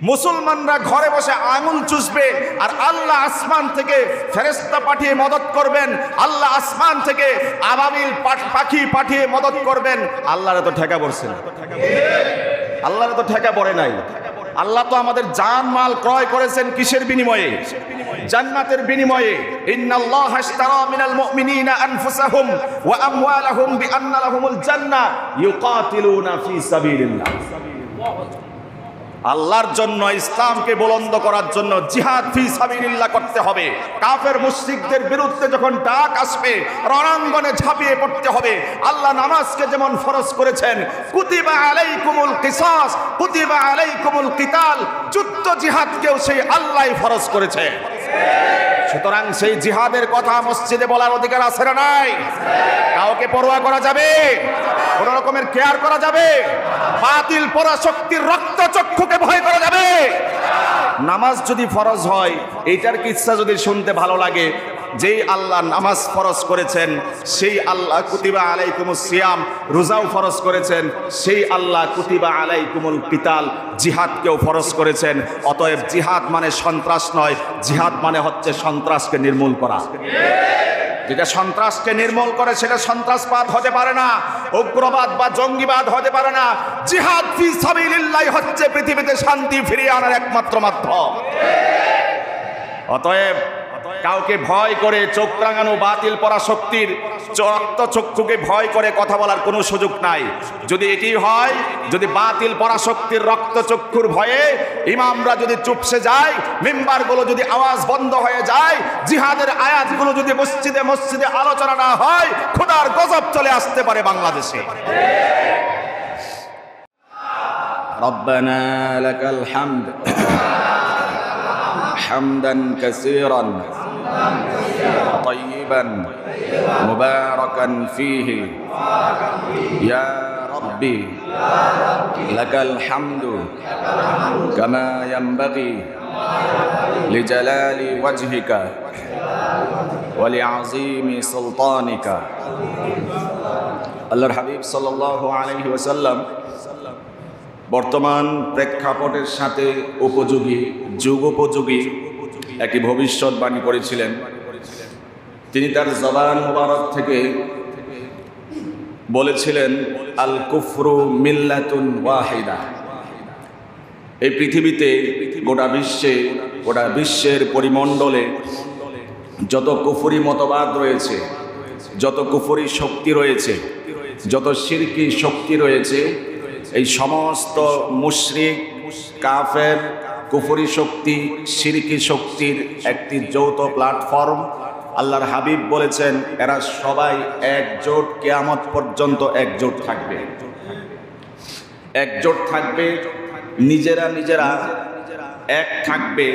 মুসলমানরা ঘরে বসে আঙুল চুষবে আর আল্লাহ আসমান থেকে ফেরেশতা পাঠিয়ে মদত করবেন, আল্লাহ আসমান থেকে আবাবিল পাখি পাঠিয়ে মদত করবেন। আল্লাহর তো ঠেকা পড়ছে না, আল্লাহর তো ঠেকা পড়ে নাই। আল্লাহ তো আমাদের জান মাল ক্রয় করেছেন কিসের বিনিময়ে? জান্নাতের বিনিময়ে। ইন্নাল্লাহা আশতারা মিনাল মুমিনিনা আনফুসাহুম ওয়া আমওয়ালাহুম বিআন্না লাহুমুল জান্নাহ ইউকাতিলুনা ফি সাবিলিল্লাহ। আল্লাহর জন্য, ইসলামকে বুলন্দ করার জন্য জিহাদ ফি সাবিলিল্লাহ করতে হবে। কাফের মুশরিকদের বিরুদ্ধে যখন ডাক আসবে রণাঙ্গনে ঝাঁপিয়ে পড়তে হবে। আল্লাহ নামাজকে যেমন ফরজ করেছেন, কুতিবা আলাইকুমুল কিসাস কুতিবা আলাইকুমুল কিতাল, যুদ্ধ জিহাদকেও সেই আল্লাহই ফরজ করেছে। সুতরাং সেই জিহাদের কথা মসজিদে বলার অধিকার আছে না নাই? কাউকে পরোয়া করা যাবে? কোন রকমের কেয়ার করা যাবে? বাতিল পরাশক্তির রক্তচক্ষুকে ভয় করা যাবে? নামাজ যদি ফরজ হয়, এইটার কিচ্ছা যদি শুনতে ভালো লাগে, যেই আল্লাহ নামাজ ফরজ করেছেন সেই আল্লাহ কুতিবা আলাইকুমুস সিয়াম, রোজাও ফরজ করেছেন, সেই আল্লাহ কুতিবা আলাইকুমুল কিতাল, জিহাদকেও ফরজ করেছেন। অতএব জিহাদ মানে সন্ত্রাস নয়, জিহাদ মানে হচ্ছে সন্ত্রাসকে নির্মূল করা। যেটা সন্ত্রাসকে নির্মূল করে সেটা সন্ত্রাসবাদ হতে পারে না, উগ্রবাদ বা জঙ্গিবাদ হতে পারে না। জিহাদ ফি সাবিলিল্লাহ হচ্ছে পৃথিবীতে শান্তি ফিরিয়ে আনার একমাত্র মাধ্যম। অতএব কাউকে ভয় করে চোখ রাঙানো বাতিল পরাশক্তির রক্তচক্ষুকে ভয় করে কথা বলার কোনো সুযোগ নাই। যদি এটি হয়, যদি বাতিল পরাশক্তির রক্তচক্ষুর ভয়ে ইমামরা যদি চুপসে যায়, মিম্বারগুলো যদি আওয়াজ বন্ধ হয়ে যায়, জিহাদের আয়াতগুলো যদি মসজিদে মসজিদে আলোচনা না হয়, খোদার গজব চলে আসতে পারে বাংলাদেশে। রব্বানা লাকাল হামদ হামদান কাসীরান طيبا مباركا فيه يا ربي لك الحمد كما ينبغي لجلال وجهك ولعظيم سلطانك। আল্লাহর হাবিব সাল্লাল্লাহু আলাইহি ওয়াসাল্লাম বর্তমান প্রেক্ষাপটের সাথে উপযোগী, যুগোপযোগী একটি ভবিষ্যৎবাণী করেছিলেন। তিনি তার জবান মুবারক থেকে বলেছিলেন, আল কুফরু মিল্লাতুন ওয়াহিদা। এই পৃথিবীতে, গোটা বিশ্বের পরিমণ্ডলে যত কুফরি মতবাদ রয়েছে, যত কুফরি শক্তি রয়েছে, যত শিরকি শক্তি রয়েছে, এই সমস্ত মুশরিক, কাফের, কুফরি শক্তি, শিরকি শক্তির একটি যৌথ প্ল্যাটফর্ম। আল্লাহর হাবিব বলেছেন এরা সবাই একজোট, কিয়ামত পর্যন্ত একজোট থাকবে, একজোট থাকবে, নিজেরা এক থাকবে,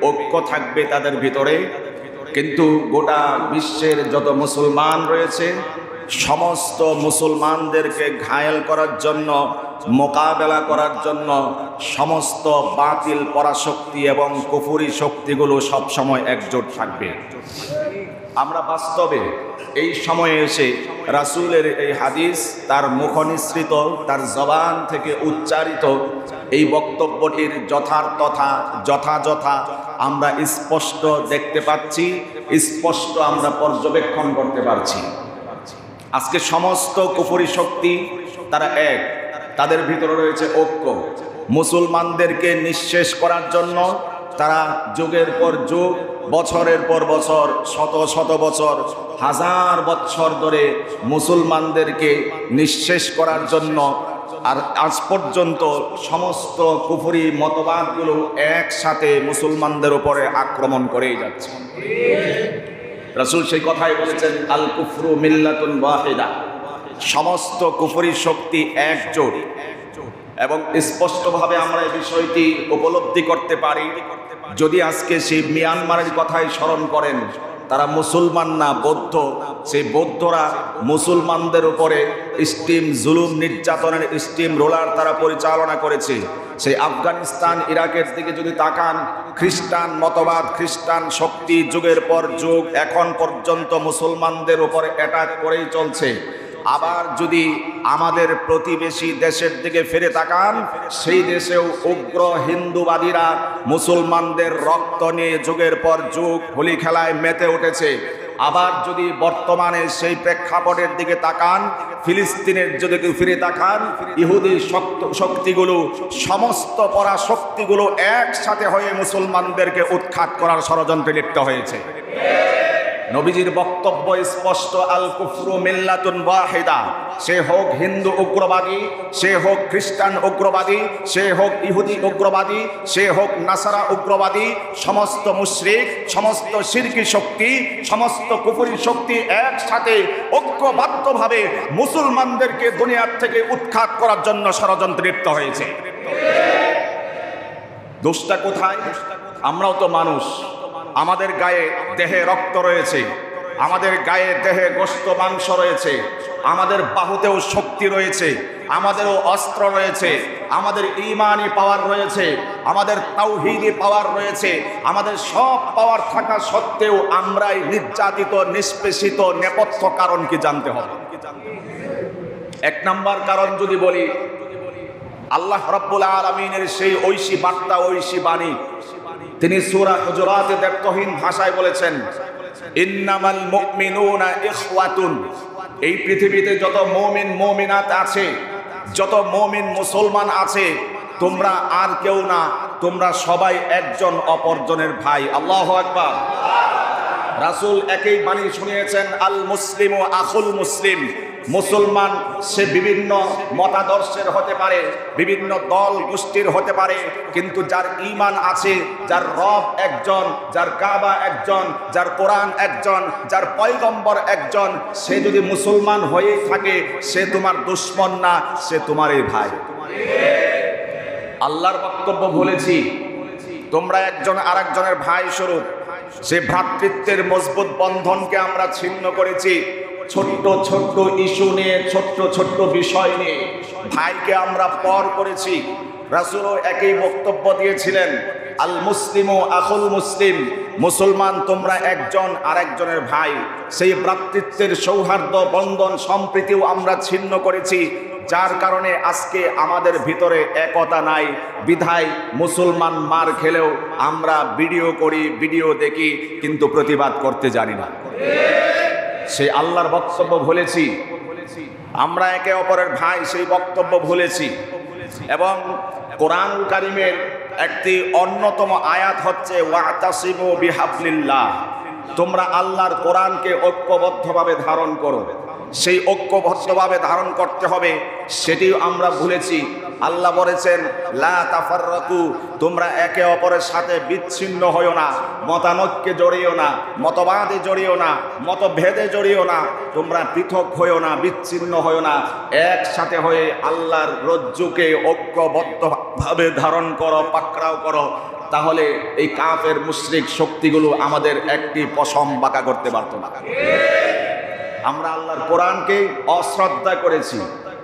ঐক্য থাকবে তাদের ভিতরে। কিন্তু গোটা বিশ্বের যত মুসলমান রয়েছে, সমস্ত মুসলমানদেরকে ঘায়েল করার জন্য, মোকাবেলা করার জন্য সমস্ত বাতিল পরাশক্তি এবং কুফরি শক্তিগুলো সবসময় একজোট থাকবে। আমরা বাস্তবে এই সময়ে এসে রাসূলের এই হাদিস, তার মুখনিসৃত, তার জবান থেকে উচ্চারিত এই বক্তব্যটির যথাযথ আমরা স্পষ্ট দেখতে পাচ্ছি, স্পষ্ট আমরা পর্যবেক্ষণ করতে পারছি। আজকে সমস্ত কুফরি শক্তি তারা এক, তাদের ভিতরে রয়েছে ঐক্য। মুসলমানদেরকে নিঃশেষ করার জন্য তারা যুগের পর যুগ, বছরের পর বছর, শত বছর, হাজার বছর ধরে মুসলমানদেরকে নিঃশেষ করার জন্য, আর আজ পর্যন্ত সমস্ত কুফরি মতবাদগুলো একসাথে মুসলমানদের উপরে আক্রমণ করেই যাচ্ছে। রাসূল সেই কথাই বলেছেন, আল কুফরু মিল্লাতুন ওয়াহিদা, সমস্ত কুফরি শক্তি একজোট। এবং স্পষ্টভাবে আমরা এই বিষয়টি উপলব্ধি করতে পারি যদি আজকে সেই মিয়ানমারের কথাই স্মরণ করেন। তারা মুসলমান না, বৌদ্ধ। সেই বৌদ্ধরা মুসলমানদের উপরে স্টিম জুলুম নির্যাতনের স্টিম রোলার তারা পরিচালনা করেছে। সেই আফগানিস্তান, ইরাকের দিকে যদি তাকান, খ্রিস্টান মতবাদ, খ্রিস্টান শক্তি যুগের পর যুগ এখন পর্যন্ত মুসলমানদের উপরে অ্যাটাক করেই চলছে। আবার যদি আমাদের প্রতিবেশী দেশের দিকে ফিরে তাকান, সেই দেশেও উগ্র হিন্দুবাদীরা মুসলমানদের রক্ত নিয়ে যুগের পর যুগ হোলি খেলায় মেতে উঠেছে। আবার যদি বর্তমানে সেই প্রেক্ষাপটের দিকে তাকান, ফিলিস্তিনের যদি ফিরে তাকান, ইহুদি শক্তিগুলো, সমস্ত পরাশক্তিগুলো একসাথে হয়ে মুসলমানদেরকে উৎখাত করার ষড়যন্ত্রে লিপ্ত হয়েছে। নবীজির বক্তব্য স্পষ্ট, আল কুফরু মিল্লাতুন ওয়াহিদা। সে হোক হিন্দু উগ্রবাদী, সে হোক খ্রিস্টান উগ্রবাদী, সে হোক ইহুদি উগ্রবাদী, সে হোক নাসারা উগ্রবাদী, সমস্ত মুশরিক, সমস্ত শিরকি শক্তি, সমস্ত কুফরি শক্তি একসাথে ঐক্যবদ্ধভাবে মুসলমানদেরকে দুনিয়ার থেকে উৎখাত করার জন্য ষড়যন্ত্রে লিপ্ত হয়েছে। দোষটা কোথায়? আমরাও তো মানুষ, আমাদের গায়ে দেহে রক্ত রয়েছে, আমাদের গায়ে দেহে গোশত মাংস রয়েছে, আমাদের বাহুতেও শক্তি রয়েছে, আমাদেরও অস্ত্র রয়েছে, আমাদের ঈমানি পাওয়ার রয়েছে, আমাদের তাওহীদি পাওয়ার রয়েছে। আমাদের সব পাওয়ার থাকা সত্ত্বেও আমরাই নির্যাতিত, নিষ্পেষিত। নেপথ্য কারণ কি জানতে হবে। এক নাম্বার কারণ যদি বলি, আল্লাহ রাব্বুল আলামিনের সেই ঐশী বার্তা, ঐশী বাণী তিনি সূরা হুজুরাতে দ্ব্যর্থহীন ভাষায় বলেছেন, ইন্নামাল মুমিনুনা ইখওয়াতুন। এই পৃথিবীতে যত মুমিন মুমিনাত আছে, যত মুমিন মুসলমান আছে, তোমরা আর কেউ না, তোমরা সবাই একজন অপরজনের ভাই। আল্লাহু আকবার। রাসূল একই বাণী শুনিয়েছেন, আল মুসলিমু আখুল মুসলিম। মুসলমান সে বিভিন্ন মতাদর্শের হতে পারে, বিভিন্ন দল গোষ্ঠীর হতে পারে, কিন্তু যার ঈমান আছে, যার রব একজন, যার কাবা একজন, যার কোরআন একজন, যার পয়গম্বর একজন, সে যদি মুসলমান হয়ে থাকে, সে তোমার দুশমন না, সে তোমারই ভাই। আল্লাহর বক্তব্য বলেছি, তোমরা একজন আরেকজনের ভাই স্বরূপ। সে ভ্রাতৃত্বের মজবুত বন্ধনকে আমরা ছিন্ন করেছি। ছোট্ট ছোট্ট ইস্যু নিয়ে, ছোট্ট ছোট্ট বিষয় নিয়ে ভাইকে আমরা পর করেছি। রাসূলও একই বক্তব্য দিয়েছিলেন, আল মুসলিমু আখুল মুসলিম। মুসলমান তোমরা একজন আরেকজনের ভাই। সেই ভ্রাতৃত্বের সৌহার্দ্য বন্ধন সম্প্রীতিও আমরা ছিন্ন করেছি, যার কারণে আজকে আমাদের ভিতরে একতা নাই। বিধায় মুসলমান মার খেলেও আমরা ভিডিও করি, ভিডিও দেখি, কিন্তু প্রতিবাদ করতে জানি না। সেই আল্লাহর বক্তব্য ভুলেছি, আমরা একে অপরের ভাই, সেই বক্তব্য ভুলেছি। এবং কোরআন কারীমের একটি অন্যতম আয়াত হচ্ছে, ওয়াতাসিমু বিহাবলিল্লাহ। তোমরা আল্লাহর কোরআনকে ঐক্যবদ্ধভাবে ধারণ করো। সেই ঐক্যবদ্ধভাবে ধারণ করতে হবে, সেটিও আমরা ভুলেছি। আল্লাহ বলেছেন, লা তাফাররাকু। তোমরা একে অপরের সাথে বিচ্ছিন্ন হইও না, মতানৈক্যে জড়িও না, মতবাদে জড়িও না, মতভেদে জড়িও না। তোমরা পৃথক হইও না, বিচ্ছিন্ন হইও না, একসাথে হয়ে আল্লাহর রজ্জুকে ঐক্যবদ্ধভাবে ধারণ করো, পাকড়াও করো। তাহলে এই কাফের মুশরিক শক্তিগুলো আমাদের একটি পশম বাঁকা করতে পারত না। আমরা আল্লাহর কোরআনকে অশ্রদ্ধা করেছি,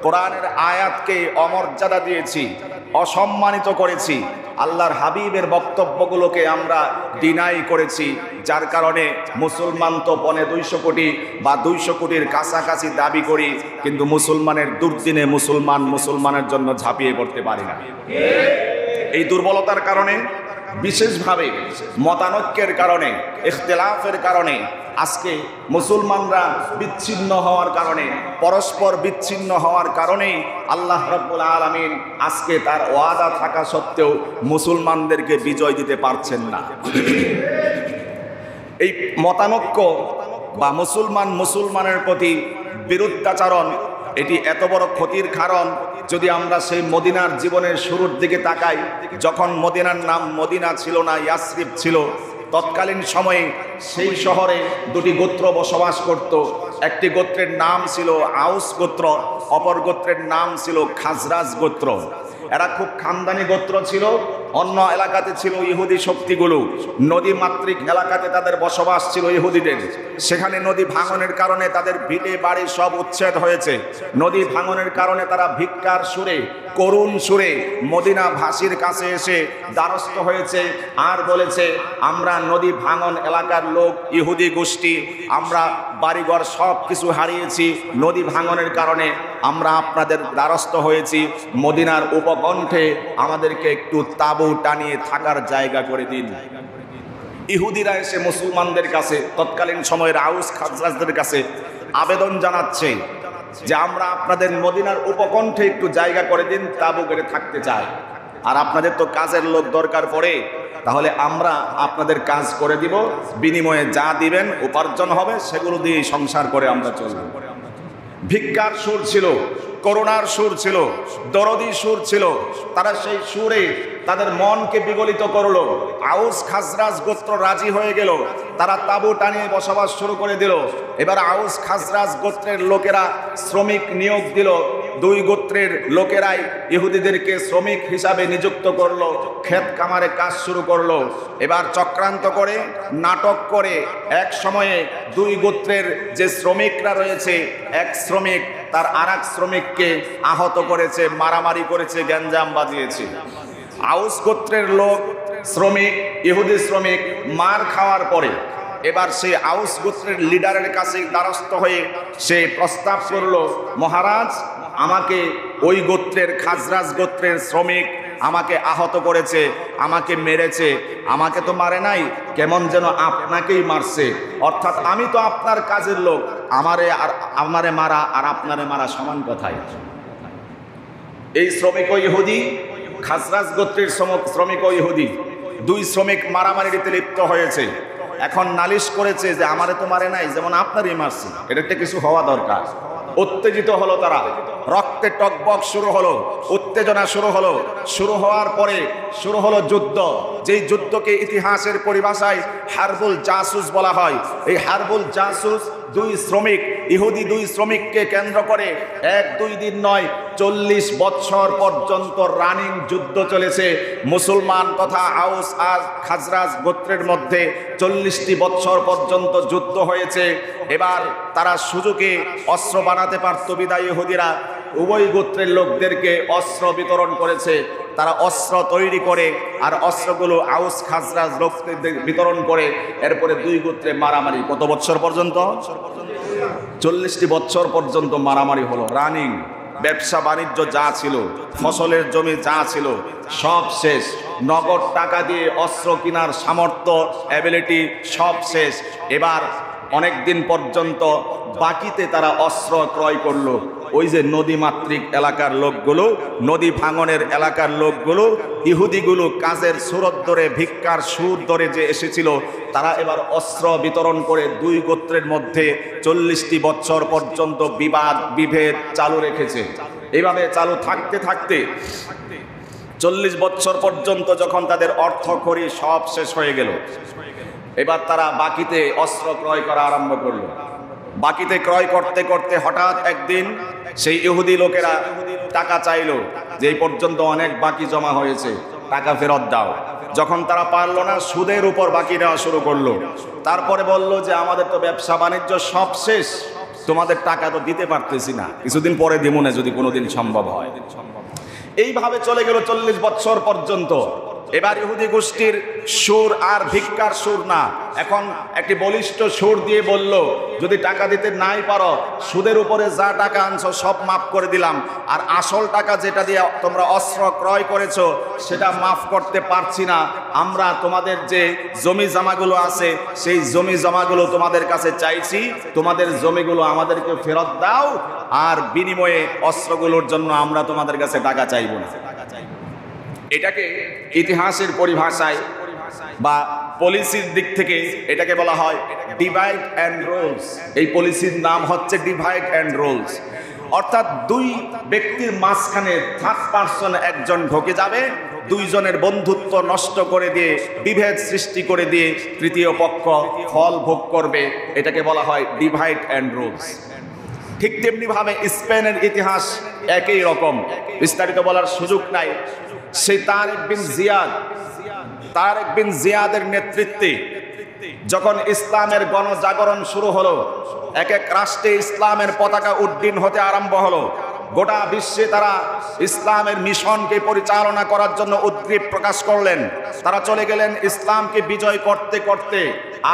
কোরআনের আয়াতকে অমর্যাদা দিয়েছি, অসম্মানিত করেছি, আল্লাহর হাবিবের বক্তব্যগুলোকে আমরা ডিনাই করেছি, যার কারণে মুসলমান তো 250 কোটি বা 200 কোটির কাছাকাছি দাবি করি, কিন্তু মুসলমানের দুর্দিনে মুসলমানের জন্য ঝাঁপিয়ে পড়তে পারি না। এই দুর্বলতার কারণে, বিশেষভাবে মতানৈক্যের কারণে, ইখতিলাফের কারণে আজকে মুসলমানরা বিচ্ছিন্ন হওয়ার কারণে, পরস্পর বিচ্ছিন্ন হওয়ার কারণেই আল্লাহ রাব্বুল আলামিন আজকে তার ওয়াদা থাকা সত্ত্বেও মুসলমানদেরকে বিজয় দিতে পারছেন না। এই মতানৈক্য বা মুসলমানের প্রতি বিরুদ্ধাচরণ, এটি এত বড় ক্ষতির কারণ। যদি আমরা সেই মদিনার জীবনের শুরুর দিকে তাকাই, যখন মদিনার নাম মদিনা ছিল না, ইয়াসরিব ছিল, তৎকালীন সময়ে সেই শহরে দুটি গোত্র বসবাস করত। একটি গোত্রের নাম ছিল আউস গোত্র, অপর গোত্রের নাম ছিল খাজরাজ গোত্র। এরা খুব খানদানি গোত্র ছিল। অন্য এলাকাতে ছিল ইহুদি শক্তিগুলো, নদী মাতৃক এলাকাতে তাদের বসবাস ছিল ইহুদিদের। সেখানে নদী ভাঙনের কারণে তাদের ভিটে বাড়ি সব উচ্ছেদ হয়েছে। নদী ভাঙনের কারণে তারা ভিক্ষার সুরে করুণ সুরে মদিনা ভাসির কাছে এসে দ্বারস্থ হয়েছে আর বলেছে, আমরা নদী ভাঙন এলাকার লোক, ইহুদি গোষ্ঠী, আমরা বাড়িঘর সব কিছু হারিয়েছি নদী ভাঙনের কারণে, আমরা আপনাদের দ্বারস্থ হয়েছি, মদিনার উপকণ্ঠে আমাদেরকে একটু তাঁবু টানিয়ে থাকার জায়গা করে দিন। ইহুদিরা এসে মুসলমানদের কাছে, তৎকালীন সময়ের আউস খাজরাজদের কাছে আবেদন জানাচ্ছে যে আমরা আপনাদের মদিনার উপকণ্ঠে একটু জায়গা করে দিন, তাঁবু গেড়ে থাকতে চাই, আর আপনাদের তো কাজের লোক দরকার পড়ে, তাহলে আমরা আপনাদের কাজ করে দিব, বিনিময়ে যা দিবেন উপার্জন হবে সেগুলো দিয়ে সংসার করে আমরা চলব। ভিক্ষার সুর ছিল, করুণার সুর ছিল, দরদি সুর ছিল। তারা সেই সুরে তাদের মনকে বিগলিত করলো। আউস খাজরাজ গোত্র রাজি হয়ে গেল, তারা তাঁবু টানিয়ে বসবাস শুরু করে দিল। এবার আউস খাজরাজ গোত্রের লোকেরা শ্রমিক নিয়োগ দিল। দুই গোত্রের লোকেরাই ইহুদিদেরকে শ্রমিক হিসাবে নিযুক্ত করলো, ক্ষেত কামারে কাজ শুরু করলো। এবার চক্রান্ত করে, নাটক করে এক সময়ে দুই গোত্রের যে শ্রমিকরা রয়েছে, এক শ্রমিক তার আরেক শ্রমিককে আহত করেছে, মারামারি করেছে, গ্যাঞ্জাম বাজিয়েছে। আউস গোত্রের লোক শ্রমিক, ইহুদি শ্রমিক মার খাওয়ার পরে এবার সে আউস গোত্রের লিডারের কাছে দ্বারস্থ হয়ে সে প্রস্তাব করলো, মহারাজ, আমাকে ওই গোত্রের খাজরাজ গোত্রের শ্রমিক আমাকে আহত করেছে, আমাকে মেরেছে, আমাকে তো মারে নাই, কেমন যেন আপনাকেই মারছে, অর্থাৎ আমি তো আপনার কাজের লোক, আমারে মারা আর আপনারে মারা সমান কথাই। এই শ্রমিক ও ইহুদি, খাজরাজ গোত্রের শ্রমিক ও ইহুদি, দুই শ্রমিক মারামারিতে লিপ্ত হয়েছে। এখন নালিশ করেছে যে আমারে তো মারে নাই, যেমন আপনারই মারছে, এটা কিছু হওয়া দরকার। উত্তেজিত হলো তারা, রক্তে টকবক শুরু হলো, উত্তেজনা শুরু হওয়ার পরে শুরু হলো যুদ্ধ। যেই যুদ্ধকে ইতিহাসের পরিভাষায় হারবুল জাসুস বলা হয়। এই হারবুল জাসুস দুই শ্রমিক, ইহুদি দুই শ্রমিককে কেন্দ্র করে 1-2 দিন নয়, 40 বছর পর্যন্ত রানিং যুদ্ধ চলেছে। মুসলমান তথা আউস আর খাজরাজ গোত্রের মধ্যে 40টি বছর পর্যন্ত যুদ্ধ হয়েছে। এবার তারা সুযোগে অস্ত্র বানাতে পারত বিদায় ইহুদিরা উভয় গোত্রের লোকদেরকে অস্ত্র বিতরণ করেছে। তারা অস্ত্র তৈরি করে আর অস্ত্রগুলো আউস খাজরাজ লোকদের বিতরণ করে। এরপরে দুই গোত্রে মারামারি কত বছর পর্যন্ত? 40টি বছর পর্যন্ত মারামারি হলো, রানিং। ব্যবসা বাণিজ্য যা ছিল, ফসলের জমি যা ছিল, সব শেষ। নগদ টাকা দিয়ে অস্ত্র কেনার সামর্থ্য, অ্যাবিলিটি সব শেষ। এবার অনেক দিন পর্যন্ত বাকিতে তারা অস্ত্র ক্রয় করলো। ওই যে নদীমাতৃক এলাকার লোকগুলো, নদী ভাঙনের এলাকার লোকগুলো, ইহুদিগুলো কাজের সুরত ধরে, ভিক্ষার সুর ধরে যে এসেছিল, তারা এবার অস্ত্র বিতরণ করে দুই গোত্রের মধ্যে 40টি বছর পর্যন্ত বিবাদ বিভেদ চালু রেখেছে। এইভাবে চালু থাকতে থাকতে 40 বছর পর্যন্ত যখন তাদের অর্থকড়ি সব শেষ হয়ে গেল, এবার তারা বাকিতে অস্ত্র ক্রয় করা আরম্ভ করলো। বাকিতে ক্রয় করতে করতে হঠাৎ একদিন সেই ইহুদি লোকেরা টাকা চাইলো যে এই পর্যন্ত অনেক বাকি জমা হয়েছে, টাকা ফেরত দাও। যখন তারা পারলো না, সুদের উপর বাকি নেওয়া শুরু করলো। তারপরে বলল যে আমাদের তো ব্যবসা বাণিজ্য সব শেষ, তোমাদের টাকা তো দিতে পারতেছি না, কিছুদিন পরে দিব না যদি কোনোদিন সম্ভব হয়। এইভাবে চলে গেল 40 বছর পর্যন্ত। এবার ইহুদি গোষ্ঠীর সুর আর ভিক্ষার সুর না, এখন একটি বলিষ্ঠ সুর দিয়ে বলল, যদি টাকা দিতে নাই পারো, সুদের উপরে যা টাকা আনছো সব মাফ করে দিলাম, আর আসল টাকা যেটা দিয়ে তোমরা অস্ত্র ক্রয় করেছো সেটা মাফ করতে পারছি না। আমরা তোমাদের যে জমি জমাগুলো আছে সেই জমি জমাগুলো তোমাদের কাছে চাইছি, তোমাদের জমিগুলো আমাদেরকে ফেরত দাও, আর বিনিময়ে অস্ত্রগুলোর জন্য আমরা তোমাদের কাছে টাকা চাইব না। এটাকে ইতিহাসের পরিভাষায় বা পলিসির দিক থেকে এটাকে বলা হয় ডিভাইড অ্যান্ড রোলস। এই পলিসির নাম হচ্ছে ডিভাইড অ্যান্ড রোলস। অর্থাৎ দুই ব্যক্তির মাঝখানে থার্ড পারসন একজন ঢোকে যাবে, দুইজনের বন্ধুত্ব নষ্ট করে দিয়ে, বিভেদ সৃষ্টি করে দিয়ে তৃতীয় পক্ষ ফল ভোগ করবে। এটাকে বলা হয় ডিভাইড অ্যান্ড রোলস। ঠিক তেমনিভাবে স্পেনের ইতিহাস একই রকম, বিস্তারিত বলার সুযোগ নাই। সেই তারেক বিন জিয়াদের নেতৃত্বে যখন ইসলামের গণজাগরণ শুরু হলো, এক এক রাষ্ট্রে ইসলামের পতাকা উড্ডীন হতে আরম্ভ হলো। গোটা বিশ্বে তারা ইসলামের মিশনকে পরিচালনা করার জন্য উদ্গ্রীব প্রকাশ করলেন। তারা চলে গেলেন ইসলামকে বিজয় করতে করতে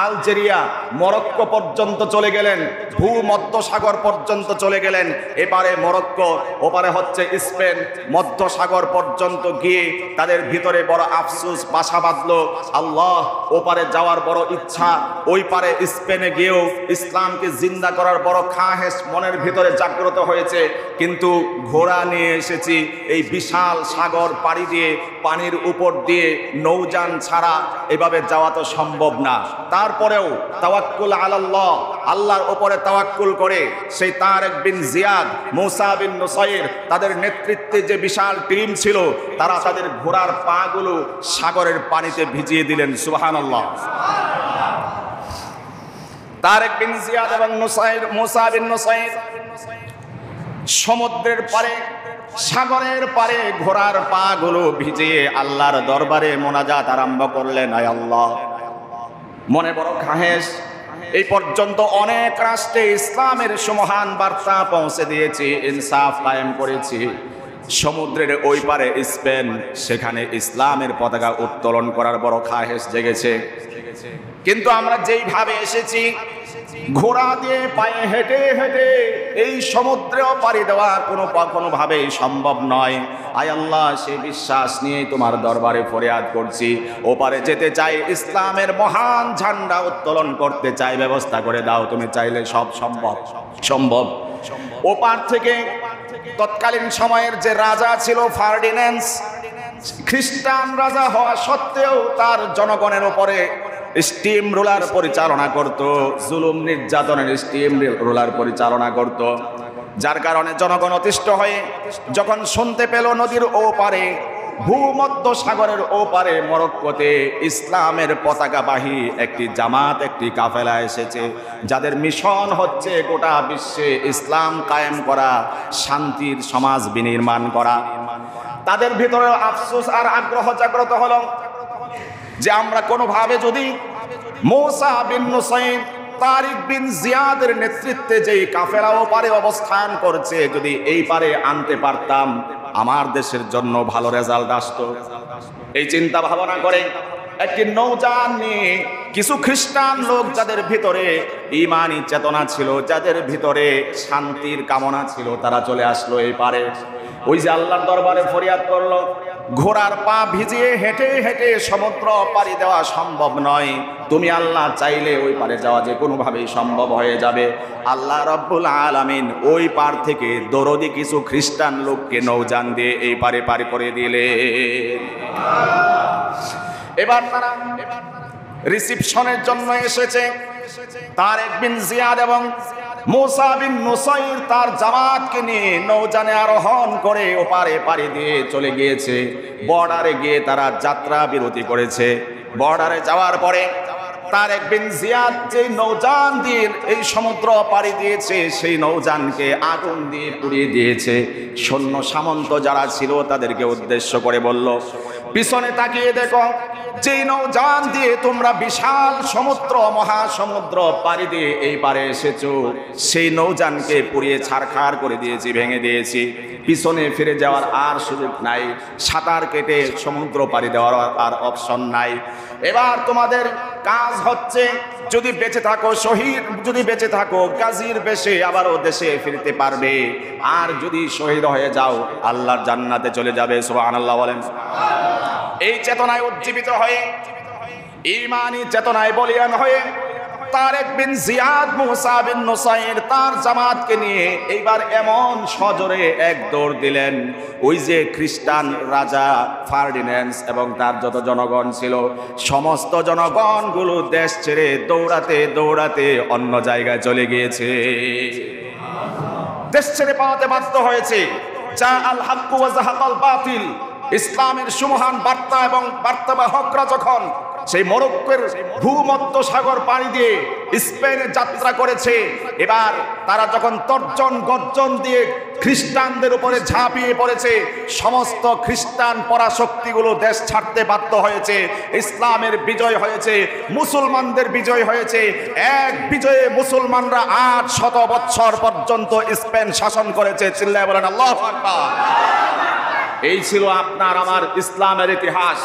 আলজেরিয়া, মরক্কো পর্যন্ত চলে গেলেন, ভূমধ্য সাগর পর্যন্ত চলে গেলেন। এপারে মরক্কো, ওপারে হচ্ছে স্পেন, মধ্য সাগর পর্যন্ত গিয়ে তাদের ভিতরে বড় আফসোস বাসা বাঁধলো। আল্লাহ, ওপারে যাওয়ার বড় ইচ্ছা, ওই পারে স্পেনে গিয়েও ইসলামকে জিন্দা করার বড় খাহেশ মনের ভিতরে জাগ্রত হয়েছে, কিন্তু ঘোড়া নিয়ে এসেছি, এই বিশাল সাগর পাড়ি দিয়ে পানির উপর দিয়ে নৌযান ছাড়া এভাবে যাওয়া তো সম্ভব না। তারপরেও তাওয়াক্কুল আলাল্লাহ, আল্লাহর উপরে তাওয়াক্কুল করে সেই তারেক বিন জিয়াদ, মুসা বিন নুসাইর, তাদের নেতৃত্বে যে বিশাল টিম ছিল, তারা তাদের ঘোড়ার পাগুলো সাগরের পানিতে ভিজিয়ে দিলেন। সুবহানাল্লাহ। তারেক বিন জিয়াদ এবং মুসা বিন নুসাইর সমুদ্রের পারে, সাগরের পারে ঘোড়ার পাগুলো ভিজিয়ে আল্লাহর দরবারে মোনাজাত আরম্ভ করলেন। আয় আল্লাহ, মনে বড় খাহেশ, এই পর্যন্ত অনেক রাষ্ট্রে ইসলামের সুমহান বার্তা পৌঁছে দিয়েছি, ইনসাফ কায়েম করেছি। সমুদ্রের ওই পারে স্পেন, সেখানে ইসলামের পতাকা উত্তোলন করার বড় খাহেশ জেগেছে। কিন্তু আমরা যেইভাবে এসেছি, ঘোড়া দিয়ে পায়ে হেঁটে হেঁটে এই সমুদ্রেও পাড়ি দেওয়া কোনোভাবেই সম্ভব নয়। আয় আল্লাহ, সে বিশ্বাস নিয়ে তোমার দরবারে ফরিয়াদ করছি। ওপারে যেতে চাই, ইসলামের মহান ঝান্ডা উত্তোলন করতে চাই, ব্যবস্থা করে দাও। তুমি চাইলে সব সম্ভব। ওপার থেকে তৎকালীন সময়ের যে রাজা ছিল ফার্ডিন্যান্ড, খ্রিস্টান রাজা হওয়া সত্ত্বেও তার জনগণের উপরে স্টিম রোলার পরিচালনা করত, জুলুম নির্যাতনের স্টিম রোলার পরিচালনা করত। যার কারণে জনগণ অতিষ্ঠ হয়ে যখন শুনতে পেল নদীর ওপারে, ভূমধ্য সাগরের ওপারে মরক্কোতে ইসলামের পতাকাবাহী একটি জামাত, একটি কাফেলা এসেছে, যাদের মিশন হচ্ছে গোটা বিশ্বে ইসলাম কায়েম করা, শান্তির সমাজ বিনির্মাণ করা, তাদের ভিতরে আফসোস আর আগ্রহ জাগ্রত হলো যে আমরা কোনোভাবে যদি মুসা বিন নুসাইর, তারিক বিন জিয়াদের নেতৃত্বে যেই কাফেলা ওপারে অবস্থান করছে, যদি এই পারে আনতে পারতাম, আমার দেশের জন্য ভালো রেজাল্ট আসতো। এই চিন্তা ভাবনা করে একটি নৌযান নিয়ে কিছু খ্রিস্টান লোক, যাদের ভিতরে ঈমানি চেতনা ছিল, যাদের ভিতরে শান্তির কামনা ছিল, তারা চলে আসলো এই পারে। ওই যে আল্লাহর দরবারে ফরিয়াদ করলো, ঘোড়ার পা ভিজিয়ে হেঁটে হেঁটে সমুদ্র পাড়ি দেওয়া সম্ভব নয়, তুমি আল্লাহ চাইলে ওই পারে যাওয়া যে কোনোভাবেই সম্ভব হয়ে যাবে। আল্লাহ রব্বুল আলামিন ওই পার থেকে দরদি কিছু খ্রিস্টান লোককে নৌযান দিয়ে এই পারে পাড়ি করে দিলে। এবার তারা রিসিপশনের জন্য এসেছে। তারেক বিন জিয়াদ এবং মুসা বিন নুসাইর তার জামাতকে নিয়ে নৌযানে আরোহণ করে ওপারে পাড়ি দিয়ে চলে গিয়েছে। বর্ডারে গিয়ে তারা যাত্রা বিরতি করেছে। বর্ডারে যাওয়ার পরে তারেক বিন জিয়াদ যে নৌযান দিয়ে এই সমুদ্র পাড়ি দিয়েছে, সেই নৌযানকে আগুন দিয়ে পুড়িয়ে দিয়েছে। সৈন্য সামন্ত যারা ছিল তাদেরকে উদ্দেশ্য করে বলল, পিছনে তাকিয়ে দেখো, যেই নৌযান দিয়ে তোমরা বিশাল সমুদ্র, মহাসমুদ্র পাড়ি দিয়ে এই পারে এসেছো, সেই নৌযানকে পুড়িয়ে ছারখার করে দিয়েছি, ভেঙে দিয়েছি। পিছনে ফিরে যাওয়ার আর সুযোগ নাই, সাঁতার কেটে সমুদ্র পাড়ি দেওয়ার আর অপশন নাই। এবার তোমাদের কাজ হচ্ছে, যদি বেঁচে থাকো শহীদ, যদি বেঁচে থাকো গাজীর বেশে আবারও দেশে ফিরতে পারবে, আর যদি শহীদ হয়ে যাও আল্লাহর জান্নাতে চলে যাবে। সুবহানাল্লাহ বলেন। এই চেতনায় উজ্জীবিত হয়ে, ঈমানি চেতনায় বলিয়ান হয়ে তারেক বিন জিয়াদ, মুসা বিন নুসাইর তার জামাতকে নিয়ে এইবার এমন সজোরে এক দৌড় দিলেন, ওই যে খ্রিস্টান রাজা ফার্ডিন্যান্ড এবং তার যত জনগণ ছিল, সমস্ত জনগণগুলো দেশ ছেড়ে দৌড়াতে দৌড়াতে অন্য জায়গায় চলে গিয়েছে, দেশ ছেড়ে পালাতে বাধ্য হয়েছে। যা আল হাক্কু ওয়া যাহাকাল বাতিল, ইসলামের সুমহান বার্তা এবং বার্তাবাহকরা যখন সেই মরক্কোর ভূমধ্য সাগর পাড়ি দিয়ে স্পেনে যাত্রা করেছে। এবার তারা যখন তর্জন গর্জন দিয়ে খ্রিস্টানদের উপরে ঝাঁপিয়ে পড়েছে, সমস্ত খ্রিস্টান পরাশক্তিগুলো দেশ ছাড়তে বাধ্য হয়েছে। ইসলামের বিজয় হয়েছে, মুসলমানদের বিজয় হয়েছে। এক বিজয়ে মুসলমানরা 800 বছর পর্যন্ত স্পেন শাসন করেছে। চিল্লায় বলেন আল্লাহু আকবার। এই ছিল আপনার আমার ইসলামের ইতিহাস,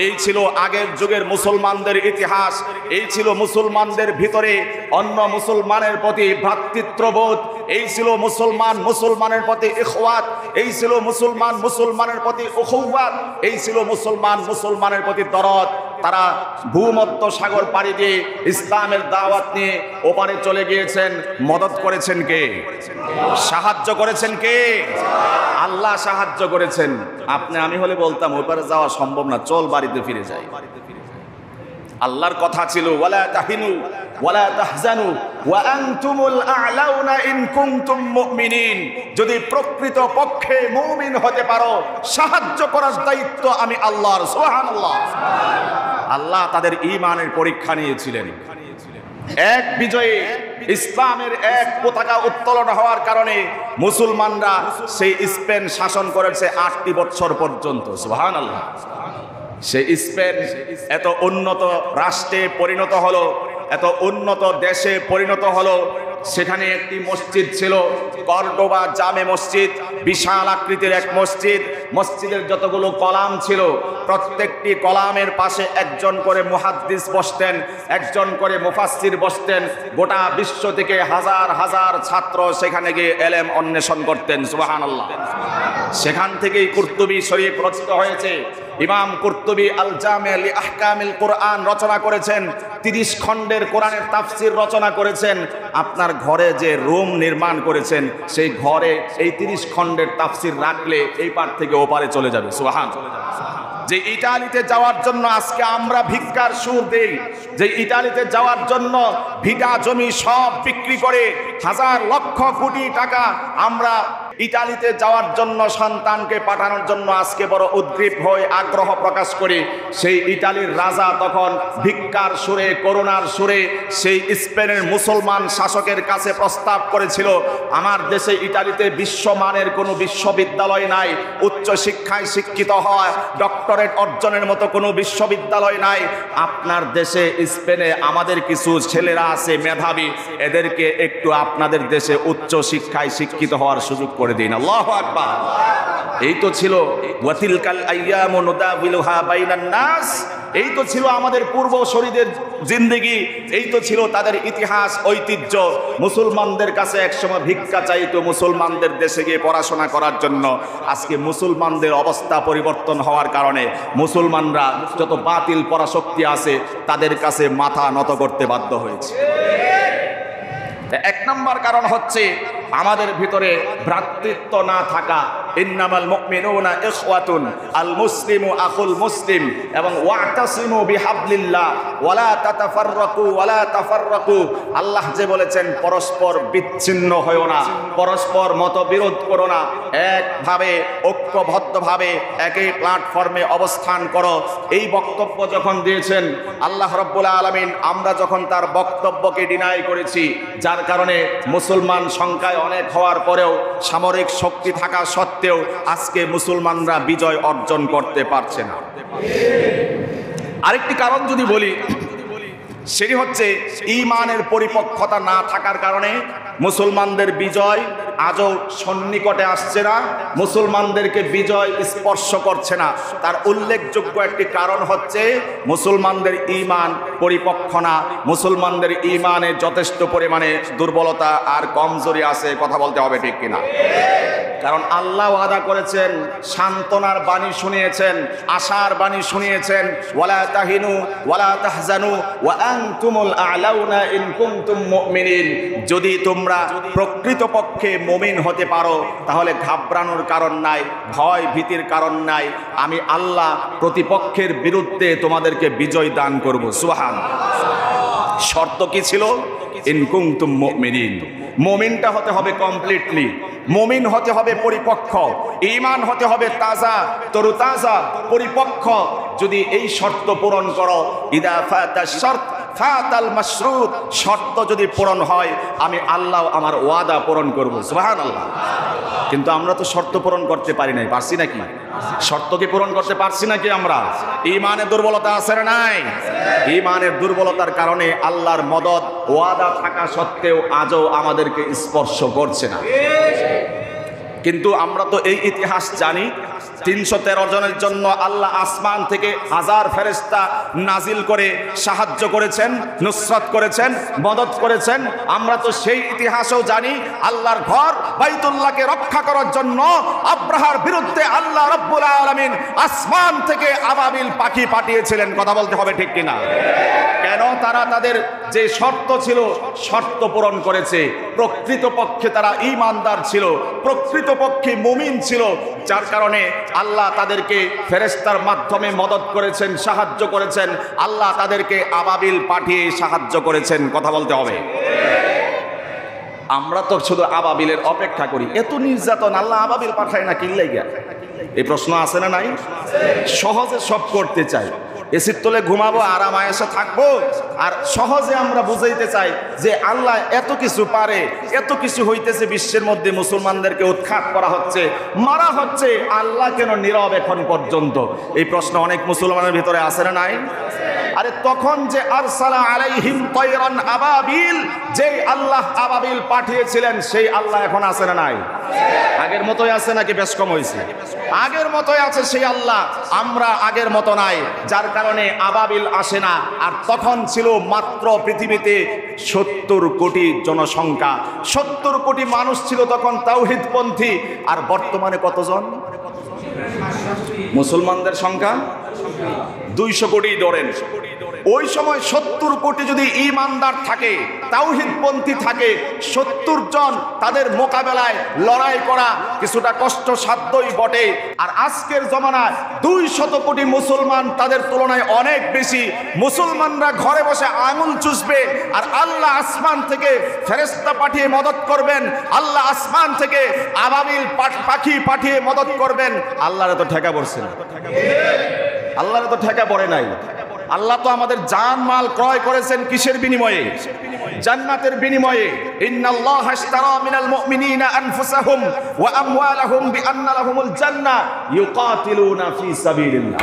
এই ছিল আগের যুগের মুসলমানদের ইতিহাস, এই ছিল মুসলমানদের ভিতরে অন্য মুসলমানের প্রতি ভ্রাতৃত্ববোধ, এই ছিল মুসলমানের প্রতি ইখওয়াত, এই ছিল মুসলমানের প্রতি উখুওয়াত, এই ছিল মুসলমানের প্রতি দরদ। তারা ভূমধ্য সাগর পাড়ি দিয়ে ইসলামের দাওয়াত নিয়ে ওপারে চলে গিয়েছেন। মদত করেছেন কে? সাহায্য করেছেন কে? আল্লাহ সাহায্য করেছেন। আমি হলে বলতাম ওপারে যাওয়া সম্ভব না, চল বাড়িতে ফিরে যাই। আল্লাহর কথা ছিল ওয়ালা তাহিনু ওয়ালা তাহজানু ওয়া আনতুমুল আ'লাউনা ইন কুনতুম মুমিনিন। যদি প্রকৃত পক্ষে মুমিন হতে পারো, সাহায্য করার দায়িত্ব আমি আল্লাহর। সুবহানাল্লাহ। আল্লাহ তাদের ঈমানের পরীক্ষা নিয়েছিলেন। এক বিজয়ে ইসলামের এক পতাকা উত্তোলন হওয়ার কারণে মুসলমানরা সেই স্পেন শাসন করেছে 8টি বছর পর্যন্ত। সুবহানাল্লাহ। সেই স্পেন এত উন্নত রাষ্ট্রে পরিণত হলো, এত উন্নত দেশে পরিণত হলো। সেখানে একটি মসজিদ ছিল, কর্ডোবা জামে মসজিদ, বিশাল আকৃতির এক মসজিদ। মসজিদের যতগুলো কলাম ছিল, প্রত্যেকটি কলামের পাশে একজন করে মুহাদ্দিস বসতেন, একজন করে মুফাসসির বসতেন। গোটা বিশ্ব থেকে হাজার হাজার ছাত্র সেখানে গিয়ে ইলম অন্বেষণ করতেন। সুবহানাল্লাহ। সেখান থেকেই কুরতুবী শরীফ রচিত হয়েছে। ইমাম কুরতুবী আল জামি লি আহকামিল কুরআন রচনা করেছেন, 30 খণ্ডের কোরআনের তাফসীর রচনা করেছেন। আপনার ঘরে যে রুম নির্মাণ করেছেন, সেই ঘরে এই 30 খণ্ডের তাফসীর রাখলে এই পার থেকে ওপারে চলে যাবে। সুবহানাল্লাহ। যে ইটালিতে যাওয়ার জন্য আজকে আমরা ভিক্ষার সুর দেই, যে ইটালিতে যাওয়ার জন্য ভিটা জমি সব বিক্রি করে হাজার লক্ষ কোটি টাকা আমরা ইটালিতে যাওয়ার জন্য সন্তানকে পাঠানোর জন্য আজকে বড় উদ্গ্রীব হয়ে আগ্রহ প্রকাশ করি, সেই ইটালির রাজা তখন ভিক্ষার সুরে, করুণার সুরে সেই স্পেনের মুসলমান শাসকের কাছে প্রস্তাব করেছিল, আমার দেশে ইটালিতে বিশ্বমানের কোনো বিশ্ববিদ্যালয় নাই, উচ্চ শিক্ষায় শিক্ষিত হয় ডক্টরেট অর্জনের মতো কোনো বিশ্ববিদ্যালয় নাই, আপনার দেশে স্পেনে আমাদের কিছু ছেলেরা আছে মেধাবী, এদেরকে একটু আপনাদের দেশে উচ্চ শিক্ষায় শিক্ষিত হওয়ার সুযোগ করে দিন। আল্লাহু আকবার। এই তো ছিল ওয়াতিলকাল আইয়ামু নুদাবিলুহা বাইনান নাস। এই তো ছিল আমাদের পূর্বসূরীদের জিন্দেগি, এই তো ছিল তাদের ইতিহাস ঐতিহ্য। মুসলমানদের কাছে একসময় ভিক্ষা চাইতো মুসলমানদের দেশে গিয়ে পড়াশোনা করার জন্য। আজকে মুসলমানদের অবস্থা পরিবর্তন হওয়ার কারণে মুসলমানরা যত বাতিল পরাশক্তি আছে তাদের কাছে মাথা নত করতে বাধ্য হয়েছে। এক নম্বর কারণ হচ্ছে আমাদের ভিতরে ভ্রাতৃত্ব না থাকা। ইন্নামাল মুমিনুনা ইখওয়াতুন, আল মুসলিমু আখুল মুসলিম, এবং ওয়াতাসিমু বিহাবলিল্লাহ ওয়ালা তাতাফাররাকু। আল্লাহ যে বলেছেন পরস্পর বিচ্ছিন্ন হয়ো না, পরস্পর মতবিরোধ করো না, একভাবে ঐক্যবদ্ধভাবে একই প্ল্যাটফর্মে অবস্থান করো। এই বক্তব্য যখন দিয়েছেন আল্লাহ রাব্বুল আলামিন, আমরা যখন তার বক্তব্যকে ডিনাই করেছি, যার কারণে মুসলমান সংখ্যায় অনেক হওয়ার পরেও, সামরিক শক্তি থাকা সত্ত্বেও আজকে মুসলমানরা বিজয় অর্জন করতে পারছে না। আরেকটি কারণ যদি বলি, সেটি হচ্ছে ঈমানের পরিপক্কতা না থাকার কারণে মুসলমানদের বিজয় আজও সন্নিকটে আসছে না, মুসলমানদেরকে বিজয় স্পর্শ করছে না। তার উল্লেখযোগ্য একটি কারণ হচ্ছে মুসলমানদের ঈমান পরিপক্ক না, মুসলমানদের ঈমানে যথেষ্ট পরিমাণে দুর্বলতা আর কমজোরি আছে। কথা বলতে হবে, ঠিক কিনা? কারণ আল্লাহ ওয়াদা করেছেন, সান্ত্বনার বাণী শুনিয়েছেন, আশার বাণী শুনিয়েছেন, ওয়ালা তাহিনু ওয়ালা তাহজানু ওয়া আনতুমুল আ'লাউনা ইন কুনতুম মুমিনিন। যদি তোমরা প্রকৃতপক্ষে মুমিন হতে পারো তাহলে ঘাবড়ানোর কারণ নাই, ভয় ভীতির কারণ নাই। আমি আল্লাহ প্রতিপক্ষের বিরুদ্ধে তোমাদেরকে বিজয় দান করব। সুবহানাল্লাহ। শর্ত কি ছিল? ইন কুনতুম মুমিনিন। মুমিনটা হতে হবে কমপ্লিটলি, মুমিন হতে হবে পরিপক্ক, ঈমান হতে হবে তাজা তরুতাজা পরিপক্ক। যদি এই শর্ত পূরণ করো, ইদা ফাতা শর্ত ফাতাল মাশরুত, শর্ত যদি পূরণ হয় আমি আল্লাহ আমার ওয়াদা পূরণ করব। সুবহানাল্লাহ। কিন্তু আমরা তো শর্ত পূরণ করতে পারি নাই, পারছি নাকি? শর্ত কি পূরণ করতে পারছি নাকি? আমরা ঈমানের দুর্বলতা আছে না নাই? ঈমানের দুর্বলতার কারণে আল্লাহর মদদ ওয়াদা থাকা সত্ত্বেও আজও আমাদেরকে স্পর্শ করছে না। কিন্তু আমরা তো এই ইতিহাস জানি, 313 জনের জন্য আল্লাহ আসমান থেকে 1000 ফেরেশতা নাজিল করে সাহায্য করেছেন, নুসরত করেছেন, মদদ করেছেন। আমরা তো সেই ইতিহাসও জানি, আল্লাহর ঘর বাইতুল্লাহকে রক্ষা করার জন্য আব্রাহার বিরুদ্ধে আল্লাহ রাব্বুল আলামিন আসমান থেকে আবাবিল পাখি পাঠিয়েছিলেন। কথা বলতে হবে ঠিক কিনা? কেন? তারা তাদের যে শর্ত ছিল শর্ত পূরণ করেছে। প্রকৃতপক্ষে তারা ঈমানদার ছিল, প্রকৃতপক্ষে মুমিন ছিল, যার কারণে আল্লাহ তাদেরকে ফেরেশতার মাধ্যমে মদদ করেছেন, সাহায্য করেছেন। আল্লাহ তাদেরকে আবাবিল পাঠিয়ে সাহায্য করেছেন। কথা বলতে হবে। আমরা তো শুধু আবাবিলের অপেক্ষা করি। এত নির্যাতন আল্লাহ আবাবিল পাঠায় না কি লাগা? এই প্রশ্ন আছে না নাই? সহজে সব করতে চাই, এসির তলে ঘুমাবো, আরাম আয়েশে থাকবো, আর সহজে আমরা বুঝাইতে চাই যে আল্লাহ এত কিছু পারে, এত কিছু হইতেছে বিশ্বের মধ্যে, মুসলমানদেরকে উৎখাত করা হচ্ছে, মারা হচ্ছে, আল্লাহ কেন নীরব এখন পর্যন্ত? এই প্রশ্ন অনেক মুসলমানের ভিতরে আছে না নাই? আরে তখন যে আরসালা আলাইহিম তায়রান আবাবিল, যেই আল্লাহ আবাবিল পাঠিয়েছিলেন সেই আল্লাহ এখন আছে না নাই? আগের মতোই আছে নাকি বেশ কম হয়েছে? আগের মতোই আছে সেই আল্লাহ। আমরা আগের মতো নাই, যার কারণে আবাবিল আসে না। আর তখন ছিল মাত্র পৃথিবীতে 70 কোটি জনসংখ্যা, 70 কোটি মানুষ ছিল তখন তাওহীদপন্থী। আর বর্তমানে কতজন? মুসলমানদের সংখ্যা 200 কোটি ধরেন। ওই সময় 70 কোটি যদি ঈমানদার থাকে, তাওহীদপন্থী থাকে, 70 জন তাদের মোকাবেলায় লড়াই করা কিছুটা কষ্টসাধ্যই বটে। আর আজকের জমানায় 200 কোটি মুসলমান, তাদের তুলনায় অনেক বেশি। মুসলমানরা ঘরে বসে আঙুল চুষবে, আর আল্লাহ আসমান থেকে ফেরেশতা পাঠিয়ে মদদ করবেন, আল্লাহ আসমান থেকে আবাবিল পাখি পাঠিয়ে মদদ করবেন। আল্লাহর তো ঠেকা পড়ছে না, আল্লাহর তো ঠেকা পড়ে নাই। আল্লাহ তো আমাদের জান মাল ক্রয় করেছেন কিসের বিনিময়ে? জান্নাতের বিনিময়ে। ইন্নাল্লাহা ইশতারা মিনাল মুমিনিনা আনফুসাহুম ওয়া আমওয়ালাহুম বিআন্না লাহুমুল জান্নাহ ইউকাতিলুনা ফি সাবিলিল্লাহ।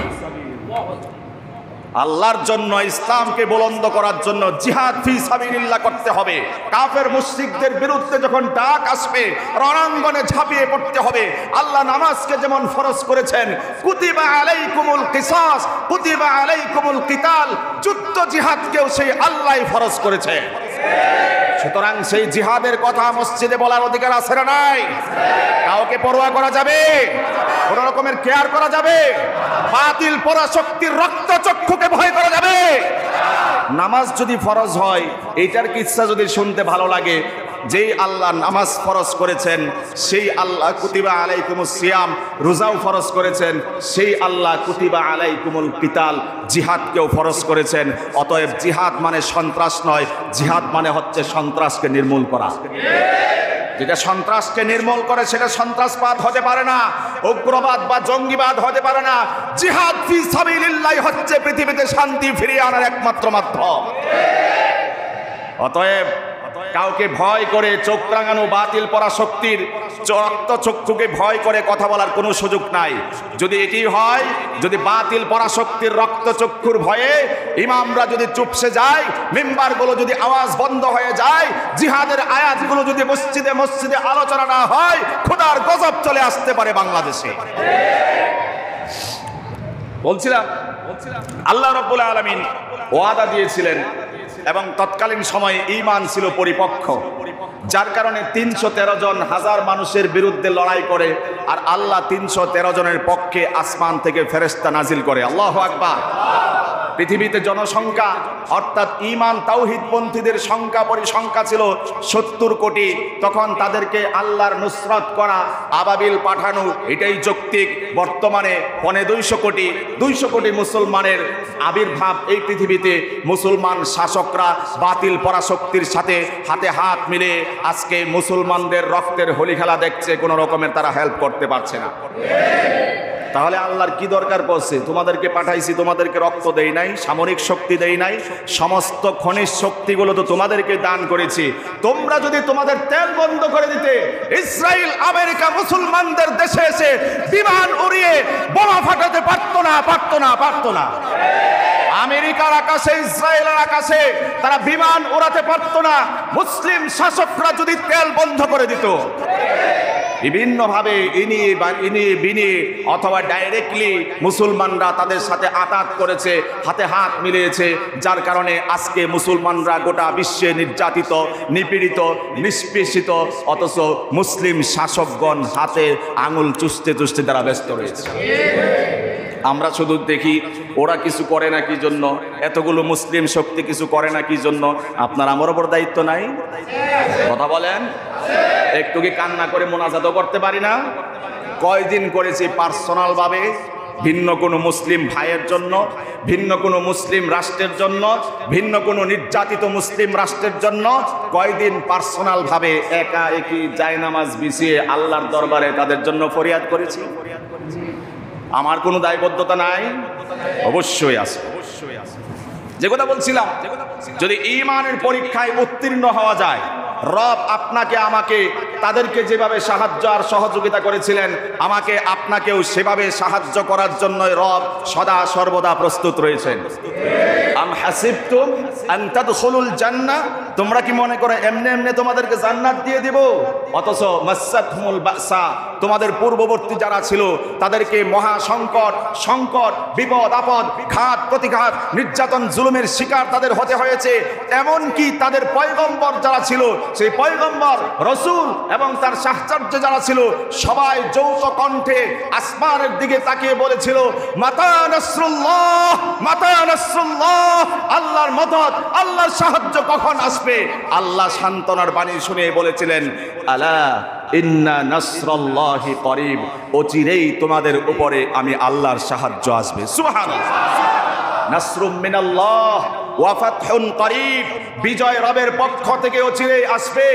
আল্লাহর জন্য, ইসলামকে বুলন্দ করার জন্য জিহাদ ফি সাবিলিল্লাহ করতে হবে। কাফের মুশরিকদের বিরুদ্ধে যখন ডাক আসবে রণাঙ্গনে ঝাঁপিয়ে পড়তে হবে। আল্লাহ নামাজকে যেমন ফরজ করেছেন, কুতিবা আলাইকুমুল কিসাস, কুতিবা আলাইকুমুল কিতাল, যুদ্ধ জিহাদকেও সেই আল্লাহই ফরজ করেছে। সুতরাং সেই জিহাদের কথা মসজিদে বলার অধিকার আছে না নাই? কাউকে পরোয়া করা যাবে? কোন রকমের কেয়ার করা যাবে? বাতিল পরাশক্তির রক্তচক্ষুকে ভয় করা যাবে? নামাজ যদি ফরজ হয়, এইটার কিচ্ছা যদি শুনতে ভালো লাগে, যেই আল্লাহ নামাজ ফরজ করেছেন সেই আল্লাহ কুতিবা আলাইকুমুস সিয়াম, রোজাও ফরজ করেছেন, সেই আল্লাহ কুতিবা আলাইকুমুল কিতাল, জিহাদকেও ফরজ করেছেন। অতএব জিহাদ মানে সন্ত্রাস নয়, জিহাদ মানে হচ্ছে সন্ত্রাসকে নির্মূল করা। যেটা সন্ত্রাসকে নির্মূল করে সেটা সন্ত্রাসবাদ হতে পারে না, উগ্রবাদ বা জঙ্গিবাদ হতে পারে না। জিহাদ ফি সাবিলিল্লাহ হচ্ছে পৃথিবীতে শান্তি ফিরিয়ে আনার একমাত্র মাধ্যম। অতএব কাউকে ভয় করে চোখ রাঙানো বাতিল পরাশক্তির রক্তচক্ষুকে ভয় করে কথা বলার কোনো সুযোগ নাই। যদি এটি হয়, যদি বাতিল পরাশক্তির রক্তচক্ষুর ভয়ে ইমামরা যদি চুপসে যায়, মিম্বারগুলো যদি আওয়াজ বন্ধ হয়ে যায়, জিহাদের আয়াতগুলো যদি মসজিদে মসজিদে আলোচনা না হয়, খোদার গজব চলে আসতে পারে বাংলাদেশে। বলছিলাম আল্লাহ রাব্বুল আলামিন ওয়াদা দিয়েছিলেন এবং তৎকালীন সময়ে ঈমান ছিল পরিপক্ক, যার কারণে 313 জন 1000 মানুষের বিরুদ্ধে লড়াই করে, আর আল্লাহ 313 জনের পক্ষে আসমান থেকে ফেরেশতা নাজিল করে। আল্লাহু আকবার। পৃথিবীতে জনসংখ্যা অর্থাৎ ঈমান তাওহীদপন্থীদের পরিসংখ্যা ছিল 70 কোটি। তখন তাদেরকে আল্লাহর নুসরত করা, আবাবিল পাঠানো, এটাই যৌক্তিক। বর্তমানে 250 কোটি, 200 কোটি মুসলমানের আবির্ভাব এই পৃথিবীতে। মুসলমান শাসকরা বাতিল পরাশক্তির সাথে হাতে হাত মিলে আজকে মুসলমানদের রক্তের হোলি খেলা দেখছে, কোনো রকমের তারা হেল্প করতে পারছে না। তাহলে আল্লাহর কি দরকার পড়ছে? তোমাদেরকে পাঠাইছি, তোমাদেরকে রক্ত দেই নাই, সামরিক শক্তি দেই নাই, সমস্ত খনিজ শক্তিগুলো তো তোমাদেরকে দান করেছি। তোমরা যদি তোমাদের তেল বন্ধ করে দিতে, ইসরায়েল আমেরিকা মুসলমানদের দেশে এসে বিমান উড়িয়ে বোমা ফাটাতে পারতো না, পারতো না, পারতো না। আমেরিকার আকাশে, ইসরায়েলের আকাশে তারা বিমান উড়াতে পারতো না, মুসলিম শাসকরা যদি তেল বন্ধ করে দিত। বিভিন্নভাবে ইনিয়ে অথবা ডাইরেক্টলি মুসলমানরা তাদের সাথে আঘাত করেছে, হাতে হাত মিলিয়েছে, যার কারণে আজকে মুসলমানরা গোটা বিশ্বে নির্যাতিত, নিপীড়িত, নিষ্পেষিত, অথচ মুসলিম শাসকগণ হাতে আঙুল চুষতে চুষতে তারা ব্যস্ত রয়েছে। আমরা শুধু দেখি ওরা কিছু করে না কি জন্য, এতগুলো মুসলিম শক্তি কিছু করে না কি জন্য। আপনার আমার ওপর দায়িত্ব নাই? কথা বলেন। একটু কি কান্না করে মোনাজাতও করতে পারি না? কয়দিন করেছি পার্সোনাল ভাবে, ভিন্ন কোনো মুসলিম ভাইয়ের জন্য, ভিন্ন কোনো মুসলিম রাষ্ট্রের জন্য, ভিন্ন কোনো নির্যাতিত মুসলিম রাষ্ট্রের জন্য কয়দিন পার্সোনাল ভাবে একা একই জায়নামাজ বিছিয়ে আল্লাহর দরবারে তাদের জন্য ফরিয়াদ করেছি। আমার কোনো দায়বদ্ধতা নাই? অবশ্যই আছে। যে কথা বলছিলাম, যদি ঈমানের পরীক্ষায় উত্তীর্ণ হওয়া যায়, রব আপনাকে আমাকে তাদেরকে যেভাবে সাহায্য আর সহযোগিতা করেছিলেন, আমাকে আপনাকেও সেভাবে সাহায্য করার জন্য রব সদা সর্বদা প্রস্তুত রয়েছেন। আম হাসিবতুম আন তাদখুলুল জান্নাহ, তোমরা কি মনে করো এমনি এমনি তোমাদেরকে জান্নাত দিয়ে দিব? অথচ মাসাতহুমুল বাসা, তোমাদের পূর্ববর্তী যারা ছিল তাদেরকে মহা সংকট, বিপদ আপদ, ঘাত প্রতিঘাত, নির্যাতন জুলুমের শিকার তাদের হতে হয়েছে। এমন কি তাদের পয়গম্বর যারা ছিল, সেই পয়গম্বর, রসুল এবং তার সাহচর্য যারা ছিল, সবাই যৌথ কণ্ঠে আসমানের দিকে তাকিয়ে বলেছিল, মাতা নাসরুল্লাহ, মাতা নাসরুল্লাহ, আল্লাহর মদদ, আল্লাহর সাহায্য কখন আসবে? আল্লাহ সান্ত্বনার বাণী শুনে বলেছিলেন, আলা ইন্না নাসরাল্লাহি করিব, অচিরেই তোমাদের উপরে আমি আল্লাহর সাহায্য আসবে। সুবহানাল্লাহ। নাসরুম মিনাল্লাহ ওয়া ফাতহুন করিব, বিজয় রবের পক্ষ থেকে অচিরেই আসবে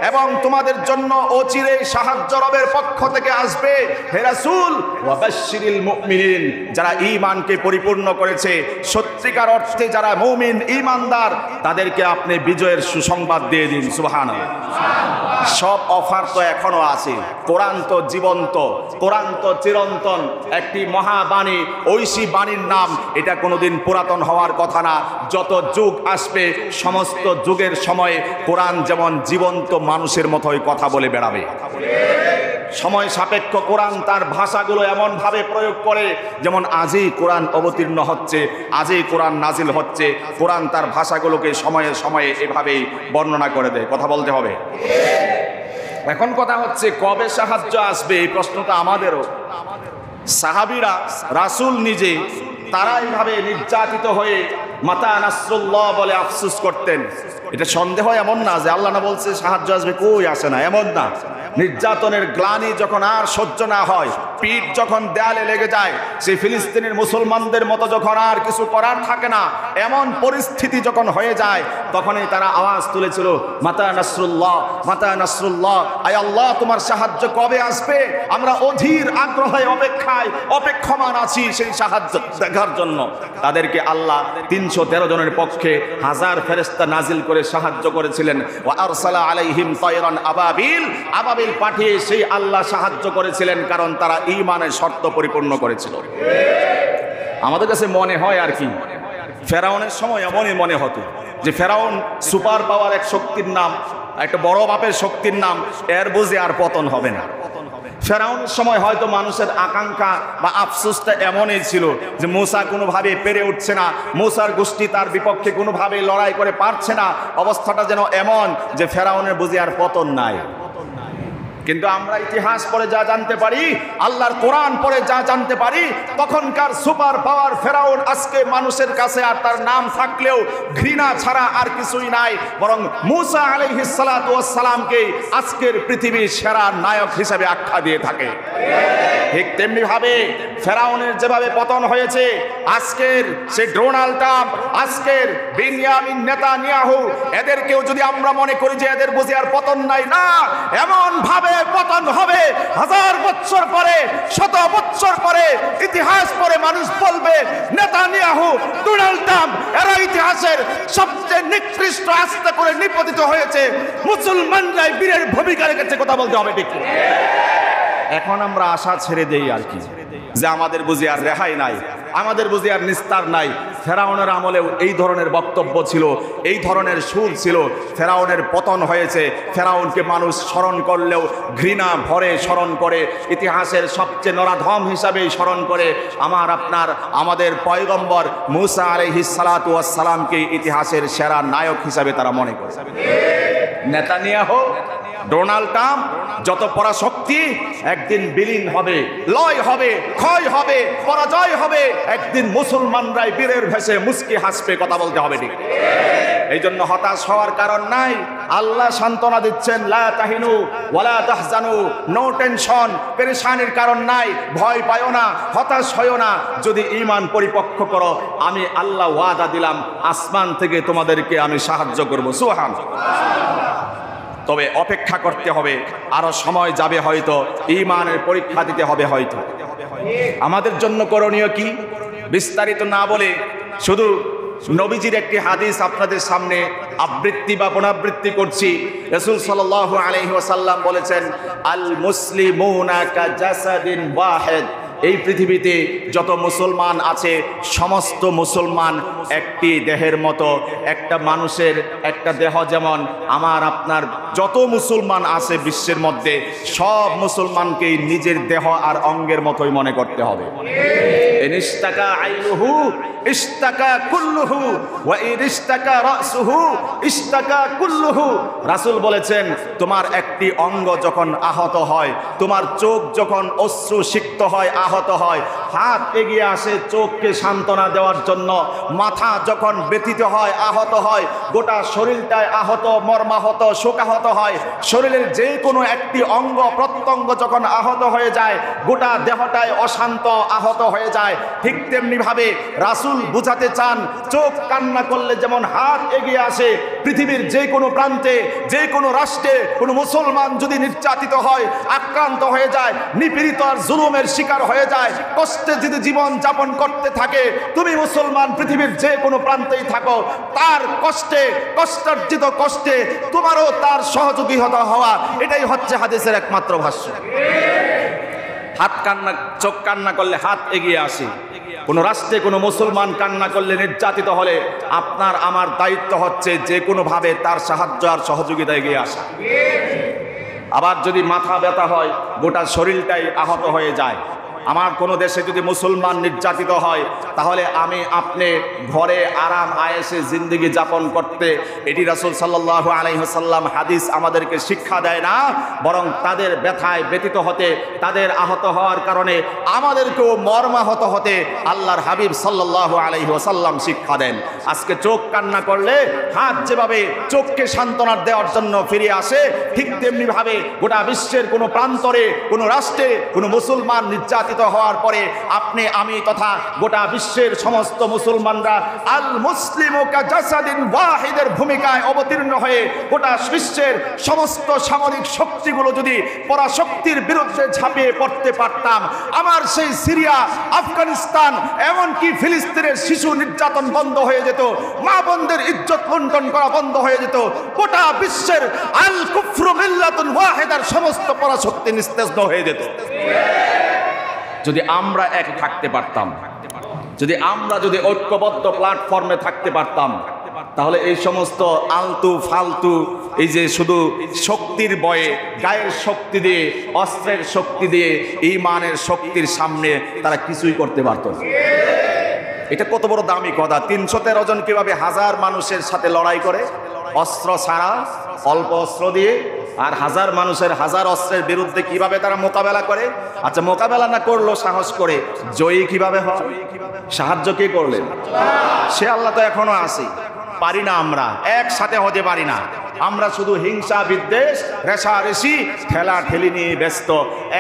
এবং তোমাদের জন্য অচিরেই সাহায্য রবের পক্ষ থেকে আসবে। হে রাসূল, ওয়া বাশশিরিল মুমিনিন, যারা ঈমানকে পরিপূর্ণ করেছে, সত্যিকার অর্থে যারা মুমিন ঈমানদার, তাদেরকে আপনি বিজয়ের সুসংবাদ দিয়ে দিন। সুবহানাল্লাহ। সব অফার তো এখনো আছে। কোরআন তো জীবন্ত, কোরআন তো চিরন্তন, একটি মহাবাণী, ঐশী বাণীর নাম, এটা কোনোদিন পুরাতন হওয়ার কথা না। যত যুগ আসবে, সমস্ত যুগের সময়ে কোরআন যেমন জীবন্ত মানুষের মতোই কথা বলে বেড়াবে। সময় সাপেক্ষ কোরআন তার ভাষাগুলো এমন ভাবে প্রয়োগ করে যেমন আজই কোরআন অবতীর্ণ হচ্ছে, আজই কোরআন নাজিল হচ্ছে। কোরআন তার ভাষাগুলোকে সময়ে সময়ে এভাবেই বর্ণনা করে দেয়। কথা বলতে হবে। এখন কথা হচ্ছে কবে সাহায্য আসবে, এই প্রশ্নটা আমাদেরও। সাহাবীরা, রাসূল নিজে, তারা এইভাবে নির্যাতিত হয়ে মাতা নাসরুল্লাহ বলে আফসোস করতেন। এটা সন্দেহ এমন না যে আল্লাহ না বলছে সাহায্য আসবে, কই আসে না, এমন না। নির্যাতনের গ্লানি যখন আর সহ্য না হয়, পিঠ যখন দেয়ালে লেগে যায়, সেই ফিলিস্তিনের মুসলমানদের মতো যখন আর কিছু করার থাকে না, এমন পরিস্থিতি যখন হয়ে যায়, তখনই তারা আওয়াজ তুলেছিল, মাতা নাসরুল্লাহ, মাতা নাসরুল্লাহ, আয় আল্লাহ তোমার সাহায্য কবে আসবে? আমরা অধীর আগ্রহে অপেক্ষমান আছি সেই সাহায্য দেখার জন্য। তাদেরকে আল্লাহ 313 জনের পক্ষে 1000 ফেরেশতা নাজিল করে সাহায্য করেছিলেন। ওয়া আরসালা আলাইহিম তায়রান আবাবিল, আবাবিল পাঠিয়ে সেই আল্লাহ সাহায্য করেছিলেন, কারণ তারা ঈমানের শর্ত পরিপূর্ণ করেছিল। আমাদের কাছে মনে হয় আর কি, ফেরাউনের সময় এমনই মনে হতো যে ফেরাউন সুপার পাওয়ার এক শক্তির নাম, একটা বড় বাপের শক্তির নাম, এর বুঝে আর পতন হবে না। ফেরাউনের সময় হয়তো মানুষের আকাঙ্ক্ষা বা আফসোসটা এমনই ছিল যে মূসা কোনোভাবে পেরে উঠছে না, মূসার গোষ্ঠী তার বিপক্ষে কোনোভাবে লড়াই করে পারছে না। অবস্থাটা যেন এমন যে ফেরাউনের বুঝে আর পতন নাই। কিন্তু আমরা ইতিহাস পড়ে যা জানতে পারি, আল্লাহর কোরআন পড়ে যা জানতে পারি, তখনকার সুপার পাওয়ার ফেরাউন আজকে মানুষের কাছে আর তার নাম থাকলেও ঘৃণা ছাড়া আর কিছুই নাই, বরং মূসা আলাইহিস সালাতু ওয়াস সালামকে আজকের পৃথিবীর সেরা নায়ক হিসেবে আখ্যা দিয়ে থাকে। ঠিক তেমনি ভাবে ফেরাউনের যেভাবে পতন হয়েছে, আজকের সে ডোনাল্ড ট্রাম্প, আজকের বেনিয়ামিন নেতানিয়াহু, এদেরকেও যদি আমরা মনে করি যে এদের বুঝে আর পতন নাই, না, এমন ভাবে পরে পতন হবে, 1000 বছর পরে, 100 বছর পরে, ইতিহাস পরে মানুষ বলবে নেতানিয়াহু, ডোনাল্ড ট্রাম্প এরা ইতিহাসের সবচেয়ে নিকৃষ্ট আস্থা করে নিপতিত হয়েছে, মুসলমানরাই বীরের ভূমিকা রেখেছে। কথা বলতে হবে ঠিক। এখন আমরা আশা ছেড়ে দেই আর কি, যে আমাদের বুঝি আর রেহাই নাই, আমাদের বুঝি আর নিস্তার নাই। ফেরাউনের আমলেও এই ধরনের বক্তব্য ছিল, এই ধরনের সুর ছিল। ফেরাউনের পতন হয়েছে, ফেরাউনকে মানুষ স্মরণ করলেও ঘৃণা ভরে স্মরণ করে, ইতিহাসের সবচেয়ে নরাধম হিসাবেই স্মরণ করে। আমাদের পয়গম্বর মুসা আলাইহিস সালাতু ওয়াস সালামকে ইতিহাসের সেরা নায়ক হিসাবে তারা মনে করে। নেতানিয়াহু, ডোনাল্ড ট্রাম্প, যত পরাশক্তি একদিন বিলীন হবে, লয় হবে, ক্ষয় হবে, পরাজয় হবে। একদিন মুসলমানরাই বীরের ভেসে মুস্কি হাসবে। কথা বলতে হবে ঠিক। এই জন্য হতাশ হওয়ার কারণ নাই। আল্লাহ সান্ত্বনা দিচ্ছেন, লা তাহিনু ওয়ালা তাহজানু, নো টেনশন, পেরেশানির কারণ নাই, ভয় পায়ো না, হতাশ হয়ো না। যদি ঈমান পরিপক্ক করো, আমি আল্লাহ ওয়াদা দিলাম আসমান থেকে তোমাদেরকে আমি সাহায্য করব। সুবহানাল্লাহ। তবে অপেক্ষা করতে হবে, আরো সময় যাবে, হয়তো ঈমানের পরীক্ষা দিতে হবে। হয়তো আমাদের জন্য করণীয় কি বিস্তারিত না বলে শুধু নবীজির একটি হাদিস আপনাদের সামনে আবৃত্তি বা পুনরাবৃত্তি করছি। রাসূল সাল্লাল্লাহু আলাইহি ওয়াসাল্লাম বলেছেন, আল মুসলিমুনা কাজাসাদিন ওয়াহিদ। এই পৃথিবীতে যত মুসলমান আছে, সমস্ত মুসলমান একটি দেহের মতো। একটা মানুষের একটা দেহ যেমন, আমার আপনার যত মুসলমান আছে বিশ্বের মধ্যে, সব মুসলমানকেই নিজের দেহ আর অঙ্গের মতোই মনে করতে হবে। ইনিস্তাকা আইনুহু ইস্তাকা কুল্লুহু ওয়া ইনিস্তাকা রাসুহু ইস্তাকা কুল্লুহু। রাসূল বলেছেন, তোমার একটি অঙ্গ যখন আহত হয়, তোমার চোখ যখন অশ্রুসিক্ত হয়, আহত হয়, হাত এগিয়ে আসে চোখকে সান্ত্বনা দেওয়ার জন্য। মাথা যখন ব্যথিত হয়, আহত হয়, গোটা শরীরটায় আহত, মর্মাহত, শোকাহত হয়। শরীরের যে কোনো একটি অঙ্গ প্রত্যঙ্গ যখন আহত হয়ে যায়, গোটা দেহটায় অশান্ত, আহত হয়ে যায়। ঠিক তেমনি ভাবে রাসূল বুঝাতে চান, চোখ কান্না করলে যেমন হাত এগিয়ে আসে, পৃথিবীর যে কোনো প্রান্তে, যে কোনো রাষ্ট্রে কোনো মুসলমান যদি নির্যাতিত হয়, আক্রান্ত হয়ে যায়, নিপীড়িত আর জুলুমের শিকার হয়ে যায়, কষ্টে যদি জীবন যাপন করতে থাকে, তুমি মুসলমান পৃথিবীর যে কোনো প্রান্তেই থাকো, তার কষ্টে, কষ্টার্জিত কষ্টে তোমারও তার সহযোগী হতে হওয়া, এটাই হচ্ছে হাদিসের একমাত্র ভাষ্য। হাত কান্না, চোখ কান্না করলে হাত এগিয়ে আসে। কোন রাষ্ট্রে কোনো মুসলমান কান্না করলে, নির্যাতিত হলে, আপনার আমার দায়িত্ব হচ্ছে যে কোনো ভাবে তার সাহায্য আর সহযোগিতা এগিয়ে আসা। আবার যদি মাথা ব্যথা হয়, গোটা শরীরটাই আহত হয়ে যায়। আমার কোনো দেশে যদি মুসলমান নির্যাতিত হয়, তাহলে আমি আপনি ঘরে আরাম আয়েশে জিন্দেগি যাপন করতে, এটি রাসূল সাল্লাল্লাহু আলাইহি ওয়াসাল্লাম হাদিস আমাদেরকে শিক্ষা দেয় না, বরং তাদের ব্যথায় ব্যতীত হতে, তাদের আহত হওয়ার কারণে আমাদেরকেও মর্মাহত হতে আল্লাহর হাবিব সাল্লাল্লাহু আলাইহি ওয়াসাল্লাম শিক্ষা দেন। আজকে চোখ কান্না করলে হাত যেভাবে চোখকে সান্ত্বনা দেওয়ার জন্য ফিরে আসে, ঠিক তেমনি ভাবে গোটা বিশ্বের কোনো প্রান্তরে, কোনো রাষ্ট্রে কোনো মুসলমান নির্যাতিত হওয়ার পরে আপনি, আমি তথা গোটা বিশ্বের সমস্ত মুসলমানরা আল মুসলিমু কাজাসাদিন ওয়াহিদের ভূমিকায় অবতীর্ণ হয়ে গোটা বিশ্বের সমস্ত সামরিক শক্তিগুলো যদি পরাশক্তির বিরুদ্ধে ঝাঁপিয়ে পড়তে পারতাম, আমার সেই সিরিয়া, আফগানিস্তান, এমনকি ফিলিস্তিনের শিশু নির্যাতন বন্ধ হয়ে যেত, মা বোনদের ইজ্জত লুণ্ঠন করা বন্ধ হয়ে যেত, গোটা বিশ্বের আল কুফরু মিল্লাতুন ওয়াহিদার সমস্ত পরাশক্তি নিস্তেজ হয়ে যেত। যদি আমরা এক থাকতে পারতাম, যদি ঐক্যবদ্ধ প্ল্যাটফর্মে থাকতে পারতাম, তাহলে এই সমস্ত আলতু ফালতু, এই যে শুধু শক্তির বয়ে, গায়ের শক্তি দিয়ে, অস্ত্রের শক্তি দিয়ে, ঈমানের শক্তির সামনে তারা কিছুই করতে পারত না। এটা কত বড় দামি কথা। 313 জন কিভাবে 1000 মানুষের সাথে লড়াই করে, অস্ত্র ছাড়া, অল্প অস্ত্র দিয়ে, আর 1000 মানুষের 1000 অস্ত্রের বিরুদ্ধে কিভাবে তারা মোকাবেলা করে। আচ্ছা, মোকাবেলা না করলো সাহস করে, জয়ী কিভাবে হয়? সাহায্য কে করলেন? সে আল্লাহ তো এখনো আছে। পারি না, আমরা একসাথে হতে পারি না। আমরা শুধু হিংসা, বিদ্বেষ, রেষারেষি, ঠেলা ঠেলি নিয়ে ব্যস্ত,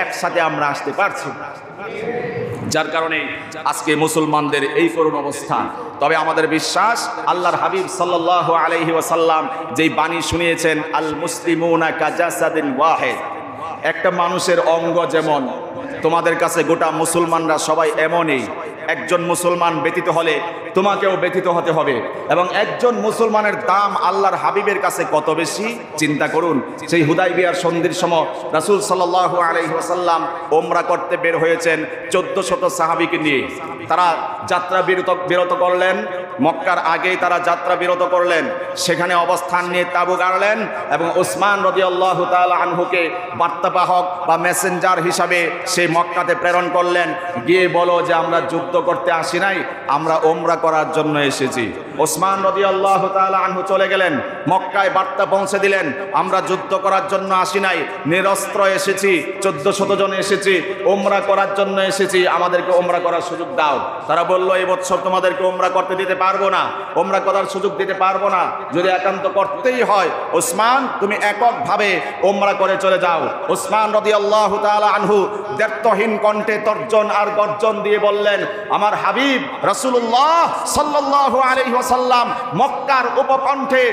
একসাথে আমরা আসতে পারছি, যার কারণে আজকে মুসলমানদের এই করুণ অবস্থা। তবে আমাদের বিশ্বাস, আল্লাহর হাবিব সাল্লাল্লাহু আলাইহি ওয়াসাল্লাম যেই বাণী শুনিয়েছেন, আল মুসলিমুনা কাজাসাদিন ওয়াহিদ, একটা মানুষের অঙ্গ যেমন, তোমাদের কাছে গোটা মুসলমানরা সবাই এমনই। একজন মুসলমান ব্যতীত হলে তোমাকেও ব্যতীত হতে হবে। এবং একজন মুসলমানের দাম আল্লাহর হাবিবের কাছে কত বেশি চিন্তা করুন। সেই হুদাইবিয়ার সন্ধির সময় রাসূল সাল্লাল্লাহু আলাইহি ওয়াসাল্লাম ওমরা করতে বের হয়েছেন 1400 সাহাবীকে নিয়ে। তারা যাত্রা বিরত করলেন, মক্কার আগেই তারা যাত্রা বিরত করলেন, সেখানে অবস্থান নিয়ে তাঁবু গাড়লেন এবং উসমান রাদিয়াল্লাহু তাআলা আনহুকে বার্তাবাহক বা মেসেঞ্জার হিসাবে সেই মক্কাতে প্রেরণ করলেন। গিয়ে বলো যে আমরা যুদ্ধ করতে আসি নাই, আমরা ওমরা করার জন্য এসেছি। উসমান রাদিয়াল্লাহু তাআলা আনহু চলে গেলেন, মক্কায় বার্তা পৌঁছে দিলেন, আমরা যুদ্ধ করার জন্য আসি নাই, নিরস্ত্র এসেছি, 1400 জন এসেছি, ওমরা করার জন্য এসেছি, আমাদেরকে ওমরা করার সুযোগ দাও। তারা বলল এই বছর তোমাদেরকে ওমরা করতে দিতে পারবো না, ওমরা করার সুযোগ দিতে পারবো না, যদি একান্ত করতেই হয় উসমান তুমি এককভাবে ওমরা করে চলে যাও। উসমান রাদিয়াল্লাহু তাআলা আনহু দ্ব্যর্থহীন কণ্ঠে তর্জন আর গর্জন দিয়ে বললেন, আমার হাবিব রাসূলুল্লাহ সাল্লাল্লাহু আলাইহি ওয়াসাল্লাম মক্কার উপকণ্ঠে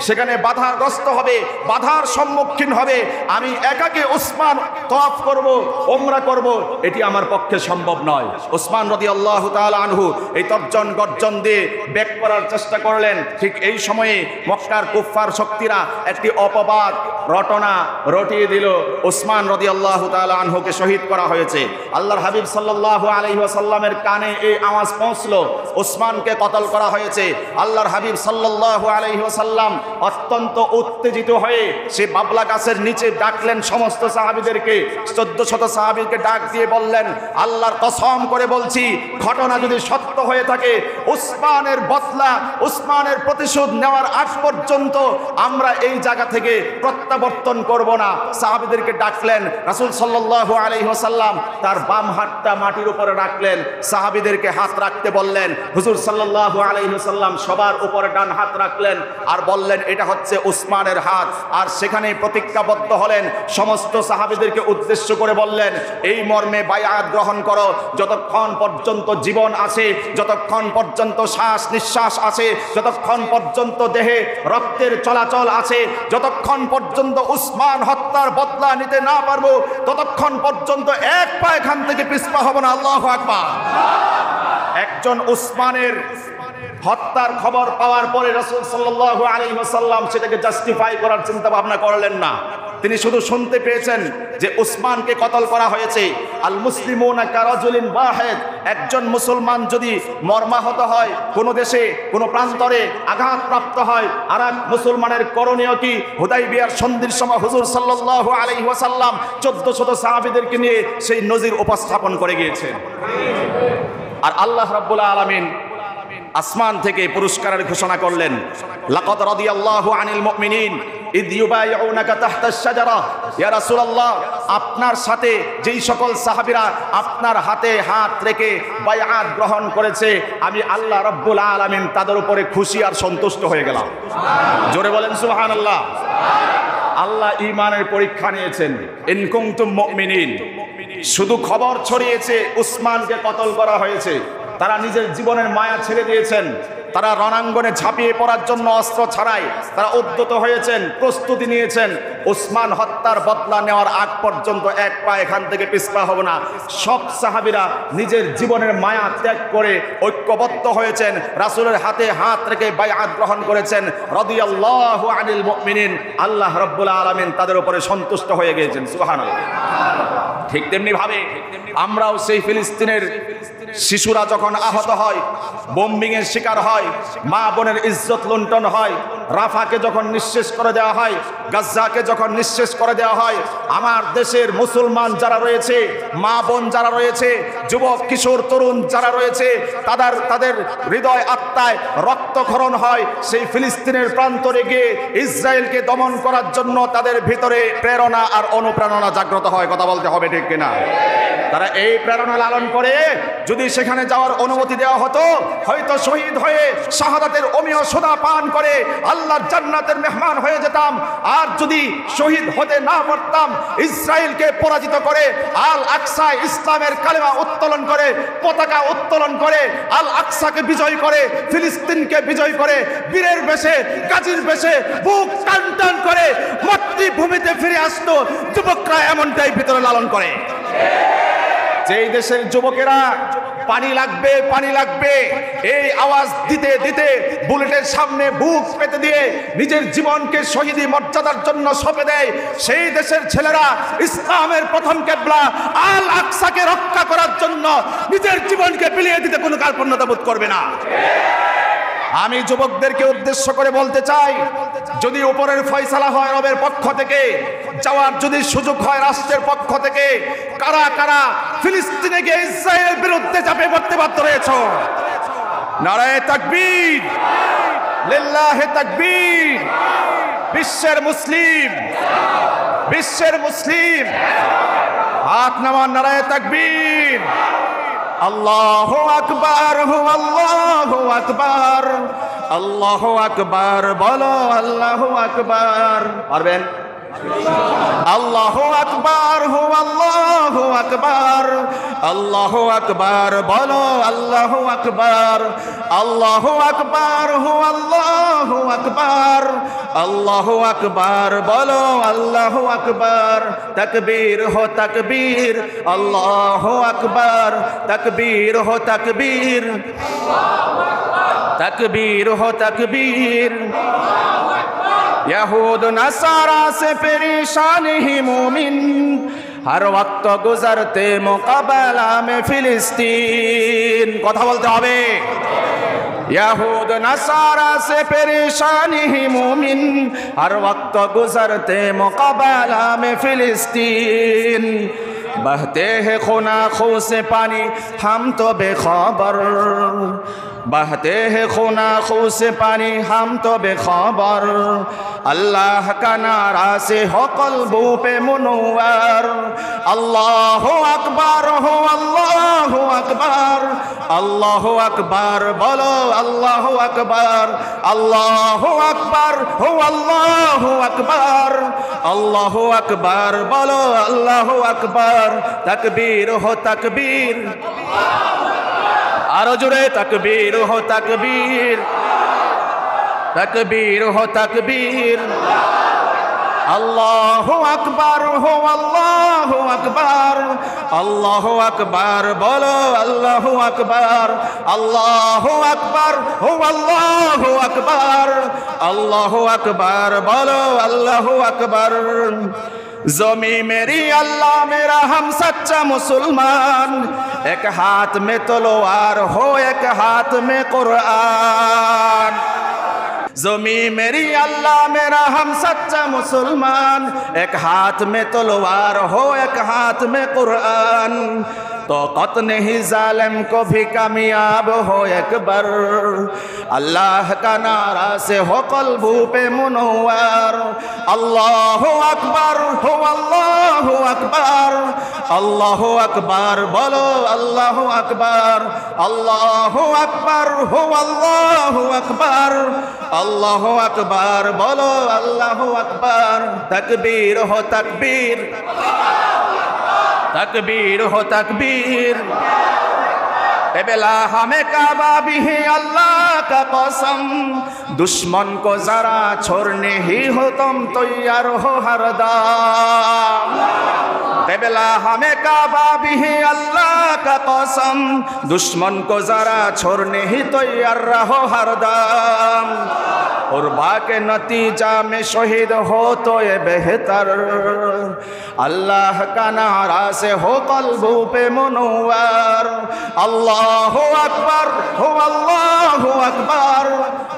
সেখানে বাধাগ্রস্ত হবে, বাধার সম্মুখীন হবে, আমি একাকে উসমান তওয়াফ করব, ওমরা করব, এটি আমার পক্ষে সম্ভব নয়। উসমান রাদিয়াল্লাহু তাআলা আনহু এই তর্জন গর্জন দিয়ে ব্যাক করার চেষ্টা করলেন। ঠিক এই সময়ে মক্কার কুফফার শক্তিরা একটি অপবাদ রটনা রটিয়ে দিল, উসমান রাদিয়াল্লাহু তাআলা আনহুকে শহীদ করা হয়েছে। আল্লাহর হাবিব সাল্লাল্লাহু আলাইহি ওয়াসাল্লামের কানে এই আওয়াজ পৌঁছলো, উসমানকে কতল করা হয়েছে। আল্লাহর হাবিব সাল্লাল্লাহু আলাইহি ওয়াসাল্লাম অত্যন্ত উত্তেজিত হয়ে সে বাবলা গাছের নিচে ডাকলেন সমস্ত সাহাবীদেরকে, 1400 সাহাবীকে ডাক দিয়ে বললেন, আল্লাহর কসম করে বলছি, ঘটনা যদি সত্য হয়ে থাকে, উসমানের বদলা, উসমানের প্রতিশোধ নেওয়ার আগ পর্যন্ত আমরা এই জায়গা থেকে প্রত্যাবর্তন করব না। সাহাবীদেরকে ডাকলেন, রাসূল সাল্লাল্লাহু আলাইহি ওয়াসাল্লাম তার বাম হাতটা মাটির উপরে রাখলেন, সাহাবীদেরকে হাত রাখতে বললেন। হুজুর সাল্লাল্লাহু আলাইহি ওয়াসাল্লাম সবার উপরে ডান হাত রাখলেন আর বললেন এটা হচ্ছে উসমানের হাত। আর সেখানে প্রতিজ্ঞাবদ্ধ হলেন, সমস্ত সাহাবীদেরকে উদ্দেশ্য করে বললেন, এই মর্মে বায়াত গ্রহণ করো, যতক্ষণ পর্যন্ত জীবন আছে, যতক্ষণ পর্যন্ত শ্বাস নিঃশ্বাস আছে, যতক্ষণ পর্যন্ত দেহে রক্তের চলাচল আছে, যতক্ষণ পর্যন্ত উসমান হত্যার বদলা নিতে না পারবো, ততক্ষণ পর্যন্ত এক পা এখান থেকে পিছপা হব না। আল্লাহু আকবার। একজন উসমানের হত্যার খবর পাওয়ার পরে রাসূল সাল্লাল্লাহু আলাইহি ওয়াসাল্লাম সেটাকে জাস্টিফাই করার চিন্তা ভাবনা করলেন না। তিনি শুধু শুনতে পেয়েছেন যে উসমানকে কতল করা হয়েছে। আল মুসলিমুনা কারাজুলিন ওয়াহিদ, একজন মুসলমান যদি মর্মাহত হয়, কোনো দেশে কোনো প্রান্তরে আঘাতপ্রাপ্ত হয়, আর এক মুসলমানের করণীয় কি? হুদাইবিয়ার সন্ধির সময় হুজুর সাল্লাল্লাহু আলাইহি ওয়াসাল্লাম 1400 সাহাবীদেরকে নিয়ে সেই নজির উপস্থাপন করে গিয়েছেন। আর আল্লাহ রাব্বুল আলামিন আসমান থেকে পুরস্কারের ঘোষণা করলেন, লাকাদ রাদিয়াল্লাহু আনিল মুমিনিন ইদ ইউবাইউনাকা তাহতাশ শাজারা। ইয়া রাসূলুল্লাহ, আপনার সাথে যেই সকল সাহাবীরা আপনার হাতে হাত রেখে বায়াত গ্রহণ করেছে, আমি আল্লাহ রাব্বুল আলামিন তাদের উপরে খুশি আর সন্তুষ্ট হয়ে গেলাম। জোরে বলেন সুবহানাল্লাহ। আল্লাহ ঈমানের পরীক্ষা নিয়েছেন। ইন কুনতুম মুমিনিন, শুধু খবর ছড়িয়েছে উসমানকে কতল করা হয়েছে, তারা নিজের জীবনের মায়া ছেড়ে দিয়েছেন, তারা রণাঙ্গনে ঝাঁপিয়ে পড়ার জন্য অস্ত্র ছাড়াই তারা উদ্যত হয়েছেন, প্রস্তুতি নিয়েছেন। উসমান হত্যার বদলা নেওয়ার আগ পর্যন্ত এক পা এখান থেকে পিছপা হবে না। সব সাহাবীরা নিজের জীবনের মায়া ত্যাগ করে ঐক্যবদ্ধ হয়েছেন, রাসূলের হাতে হাত রেখে বায়াত গ্রহণ করেছেন। রাদিয়াল্লাহু আনিল মুমিনিন, আল্লাহ রাব্বুল আলামিন তাদের উপরে সন্তুষ্ট হয়ে গিয়েছেন। সুবহানাল্লাহ। ঠিক তেমনি ভাবে আমরাও সেই ফিলিস্তিনের শিশুরা যখন আহত হয়, বোম্বিং এর শিকার হয়, মা বোনের ইজ্জত লুণ্ঠন হয়, রাফাকে যখন নিঃশেষ করে দেওয়া হয়, গাজ্জাকে যখন নিঃশেষ করে দেওয়া হয়, আমার দেশের মুসলমান যারা রয়েছে, মা বোন যারা রয়েছে, যুবক কিশোর তরুণ যারা রয়েছে, তাদের হৃদয় আত্মায় রক্তক্ষরণ হয়। সেই ফিলিস্তিনের প্রান্তরে গিয়ে ইসরায়েলকে দমন করার জন্য তাদের ভিতরে প্রেরণা আর অনুপ্রেরণা জাগ্রত হয়। কথা বলতে হবে। ঠিক কিনা? তারা এই প্রেরণা লালন করে, যদি সেখানে যাওয়ার অনুমতি দেওয়া হতো হয়তো শহীদ হয়ে শাহাদাতের অমীয় সোদা পান করে আল্লাহর জান্নাতের মেহমান হয়ে যেতাম। আর যদি শহীদ হতে না পারতাম, ইসরায়েলকে পরাজিত করে আল আকসা ইসলামের কালেমা উত্তোলন করে, পতাকা উত্তোলন করে, আল আকসাকে বিজয় করে, ফিলিস্তিনকে বিজয় করে, বীরের বেশে গাজীর বেশে বুক টান টান করে মাতৃভূমিতে ফিরে আসতো যুবকরা, এমনটাই ভিতরে লালন করে। যেই দেশের যুবকেরা পানি লাগবে পানি লাগবে এই আওয়াজ দিতে দিতে বুলেটের সামনে বুক পেতে দিয়ে নিজের জীবনকে শহীদি মর্যাদার জন্য সঁপে দেয়, সেই দেশের ছেলেরা ইসলামের প্রথম কিবলা আল আকসাকে রক্ষা করার জন্য নিজের জীবনকে বিলিয়ে দিতে কোনো কার্পণ্যতা বোধ করবে না। আমি যুবকদেরকে উদ্দেশ্য করে বলতে চাই, যদি উপরের ফয়সালা হয় রবের পক্ষ থেকে, যাওয়ার যদি সুযোগ হয় রাষ্ট্রের পক্ষ থেকে, কারা কারা ফিলিস্তিনে গিয়ে ইসরায়েলের বিরুদ্ধে চাপে পড়তে বাধ্য হয়েছ? নারায়ে তাকবীর, লিল্লাহে তাকবীর। বিশ্বের মুসলিম, বিশ্বের মুসলিম হাত নামান, নারায়ে তাকবীর। আল্লাহু আকবার, আল্লাহু আকবার, আল্লাহু আকবার, বলো আল্লাহু আকবার। পারবেন? আল্লাহু আকবার, আল্লাহু আকবার, আল্লাহু আকবার, বলো আল্লাহু আকবার, আল্লাহু আকবার, আল্লাহু আকবার, আল্লাহু আকবার, বলো আল্লাহু আকবার। তাকবীর হো তাকবীর, আল্লাহু আকবার, তাকবীর হো তাকবীর, तकबीर हो तकबीर। यहूद नसारा से परेशान ही मोमिन हर वक्त गुजरते मुकाबला में फिलिस्तीन। कथा बोलते होबे। यहूद नसारा से परेशान ही मोमिन हर वक्त गुजरते मुकाबला में फिलिस्तीन। बहते हैं खून आँखों से पानी हम तो बेखबर, बहते हैं खून आँखों से पानी हम तो बेखबर। अल्लाह का नारा से हो क़ल्बों पे मुनव्वर। अल्लाहु अकबर हो, अल्लाहु अकबर, अल्लाहु अकबर, बोलो अल्लाहु अकबर, अल्लाहु अकबर हो, अल्लाहु अकबर, अल्लाहु अकबर, बोलो अल्लाहु अकबर। तकबीर हो तकबीर, आरो जुड़े तकबीर हो तकबीर, तकबीर हो तकबीर। अल्लाहु अकबर हो, अल्लाहु अकबर, अल्लाहु अकबर, बोलो अल्लाहु अकबर, अल्लाहु अकबर हो, अल्लाहु अकबर, अल्लाहु अकबर, बोलो अल्लाहु अकबर। ज़मी मेरी अल्लाह मेरा हम सच्चा मुसलमान, एक हाथ में तलवार हो एक हाथ में कुरान। ज़मी मेरी अल्लाह मेरा हम सच्चा मुसलमान, एक हाथ में तलवार हो एक हाथ में कुरान। तो कत नहीं जालिम को भी कामयाब हो एक बार। अल्लाह का नारा से हो क़ल्बों पे मुनव्वर। अल्लाहु अकबर हो, अल्लाहु अकबर, अल्लाहु अकबर, बोलो अल्लाहु अकबर, अल्लाहु अकबर हो, अल्लाहु अकबर, अल्लाहु अकबर, बोलो अल्लाहु अकबर। तकबीर हो तकबीर, तकबीर हो तकबीर। बेला हमें काबा भी है अल्लाह का कसम, दुश्मन को जरा छोड़ने ही हो तुम तैयार हो हरदम। बेला हमें काबा भी है अल्लाह का कसम, दुश्मन को जरा छोड़ने ही तैयार रहो हरदम। कुर्बा के नतीजा में शहीद हो तो ये बेहतर। अल्लाह का नारा से हो क़ल्बों पे मुनव्वर। अल्लाहु अकबर हो, अल्लाहु अकबर,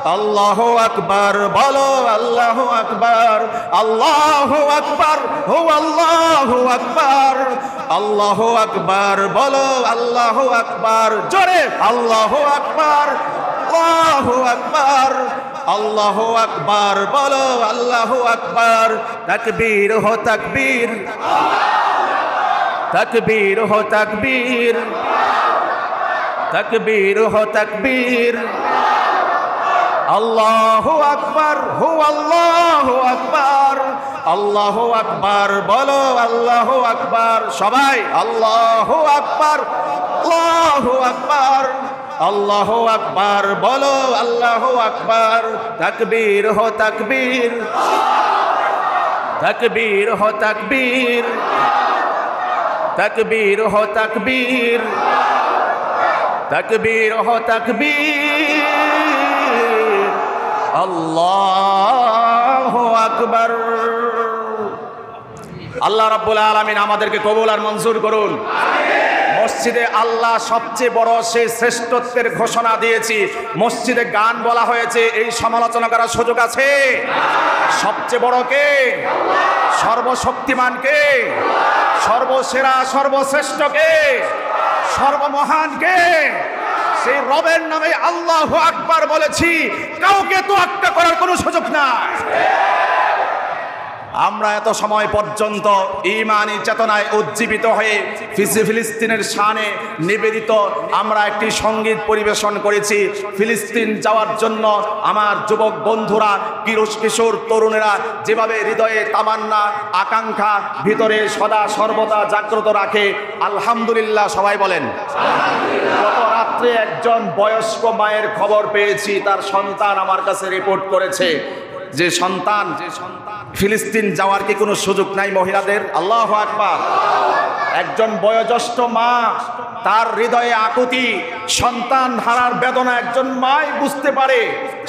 अल्लाहु अकबर, बोलो अल्लाहु अकबर, अल्लाहु अकबर हो, अल्लाहु अकबर, अल्लाहु अकबर, बोलो अल्लाहु अकबर। जोरे अल्लाहु अकबर, अल्लाहु अकबर, अल्लाहु अकबर, बोलो अल्लाहु अकबर। तकबीर हो तकबीर, तकबीर हो तकबीर, तकबीर हो तकबीर। अल्लाहु अकबर हु अल्लाहु अकबर, अल्लाहु अकबर बोलो अल्लाहु अकबर। सबाई अल्लाहु अकबर, अल्लाहु अकबर, अल्लाहु अकबर बोलो अल्लाहु अकबर। तकबीर हो तकबीर, तकबीर हो तकबीर, तकबीर हो तकबीर, तकबीर हो तकबीर। अल्लाहु अकबर। আল্লাহ রাব্বুল আলামিন আমাদেরকে কবুল আর মঞ্জুর করুন। মসজিদে আল্লাহ সবচেয়ে বড় সেই শ্রেষ্ঠত্বের ঘোষণা দিয়েছি। মসজিদে গান বলা হয়েছে, এই সমালোচনা করার সুযোগ আছে? সবচেয়ে বড় কে? সর্বশক্তিমান কে? সর্বসেরা সর্বশ্রেষ্ঠ কে? সর্বমহান কে? সেই রবের নামে আল্লাহু আকবার বলেছি, কাউকে তোয়াক্কা করার কোনো সুযোগ নাই। আমরা এত সময় পর্যন্ত ঈমানি চেতনায় উজ্জীবিত হয়ে ফিলিস্তিনের শানে নিবেদিত আমরা একটি সঙ্গীত পরিবেশন করেছি। ফিলিস্তিন যাওয়ার জন্য আমার যুবক বন্ধুরা, কিশোর তরুণেরা যেভাবে হৃদয়ে তামান্না আকাঙ্ক্ষা ভিতরে সদা সর্বদা জাগ্রত রাখে, আলহামদুলিল্লাহ সবাই বলেন। গত রাত্রে একজন বয়স্ক মায়ের খবর পেয়েছি, তার সন্তান আমার কাছে রিপোর্ট করেছে যে সন্তান ফিলিস্তিন যাওয়ার কি কোনো সুযোগ নাই মহিলাদের? আল্লাহু আকবার। একজন বয়োজ্যেষ্ঠ মা, তার হৃদয়ে আকুতি, সন্তান হারার বেদনা একজন মাই বুঝতে পারে।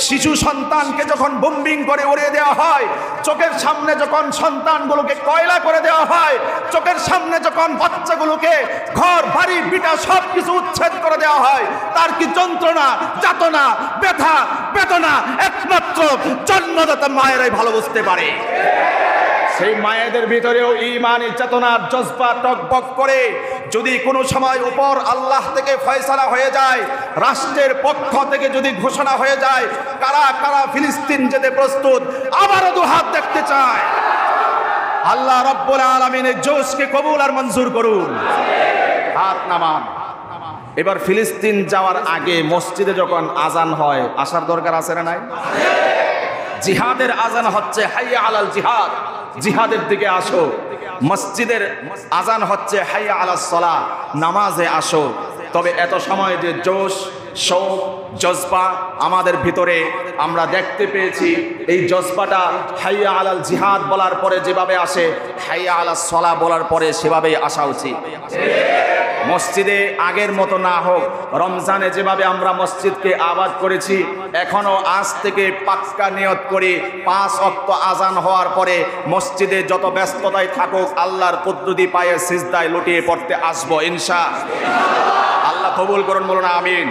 শিশু সন্তানকে যখন বোম্বিং করে উড়িয়ে দেওয়া হয়, চোখের সামনে যখন সন্তানগুলোকে কয়লা করে দেওয়া হয়, চোখের সামনে যখন বাচ্চাগুলোকে ঘর বাড়ি বিটা সব কিছু উচ্ছেদ করে দেওয়া হয়, তার কি যন্ত্রণা, যাতনা, ব্যথা বেদনা একমাত্র জন্মদাতা মায়েরাই ভালো বুঝতে পারে। সেই মায়েদের ভিতরেও ঈমানি চেতনার জজবা টকবক করে। যদি কোনো সময় উপর আল্লাহ থেকে ফয়সালা হয়ে যায়, রাষ্ট্রের পক্ষ থেকে যদি ঘোষণা হয়ে যায় কারা কারা ফিলিস্তিন যেতে প্রস্তুত, আবারও দুহাত দেখতে চায়। আল্লাহ রাব্বুল আলামিনের জোশকে কবুল আর মঞ্জুর করুন। হাত নামান। এবার ফিলিস্তিন যাওয়ার আগে মসজিদে যখন আজান হয়, আসার দরকার আছে না নাই? জিহাদের আজান হচ্ছে হাইয়া আলাল জিহাদ, জিহাদের দিকে আসো। মসজিদের আজান হচ্ছে হাইয়া আলাস সালাহ, নামাজে আসো। তবে এত সময় যে জোশ, শৌক, জজবা আমাদের ভিতরে আমরা দেখতে পেয়েছি, এই জজবাটা হাইয়া আলাল জিহাদ বলার পরে যেভাবে আসে, হাইয়া আলাস সালাহ বলার পরে সেভাবেই আসা উচিত। মসজিদে আগের মতো না হোক, রমজানে যেভাবে আমরা মসজিদকে আবাদ করেছি, এখনো আজ থেকে পাক্কা নিয়ত করি 5 ওয়াক্ত আজান হওয়ার পরে মসজিদে যত ব্যস্ততায় থাকুক, আল্লাহর কুদরতি পায়ে সিজদায় লুটিয়ে পড়তে আসবো ইনশাআল্লাহ। আল্লাহ কবুল করুন, বলুন আমিন।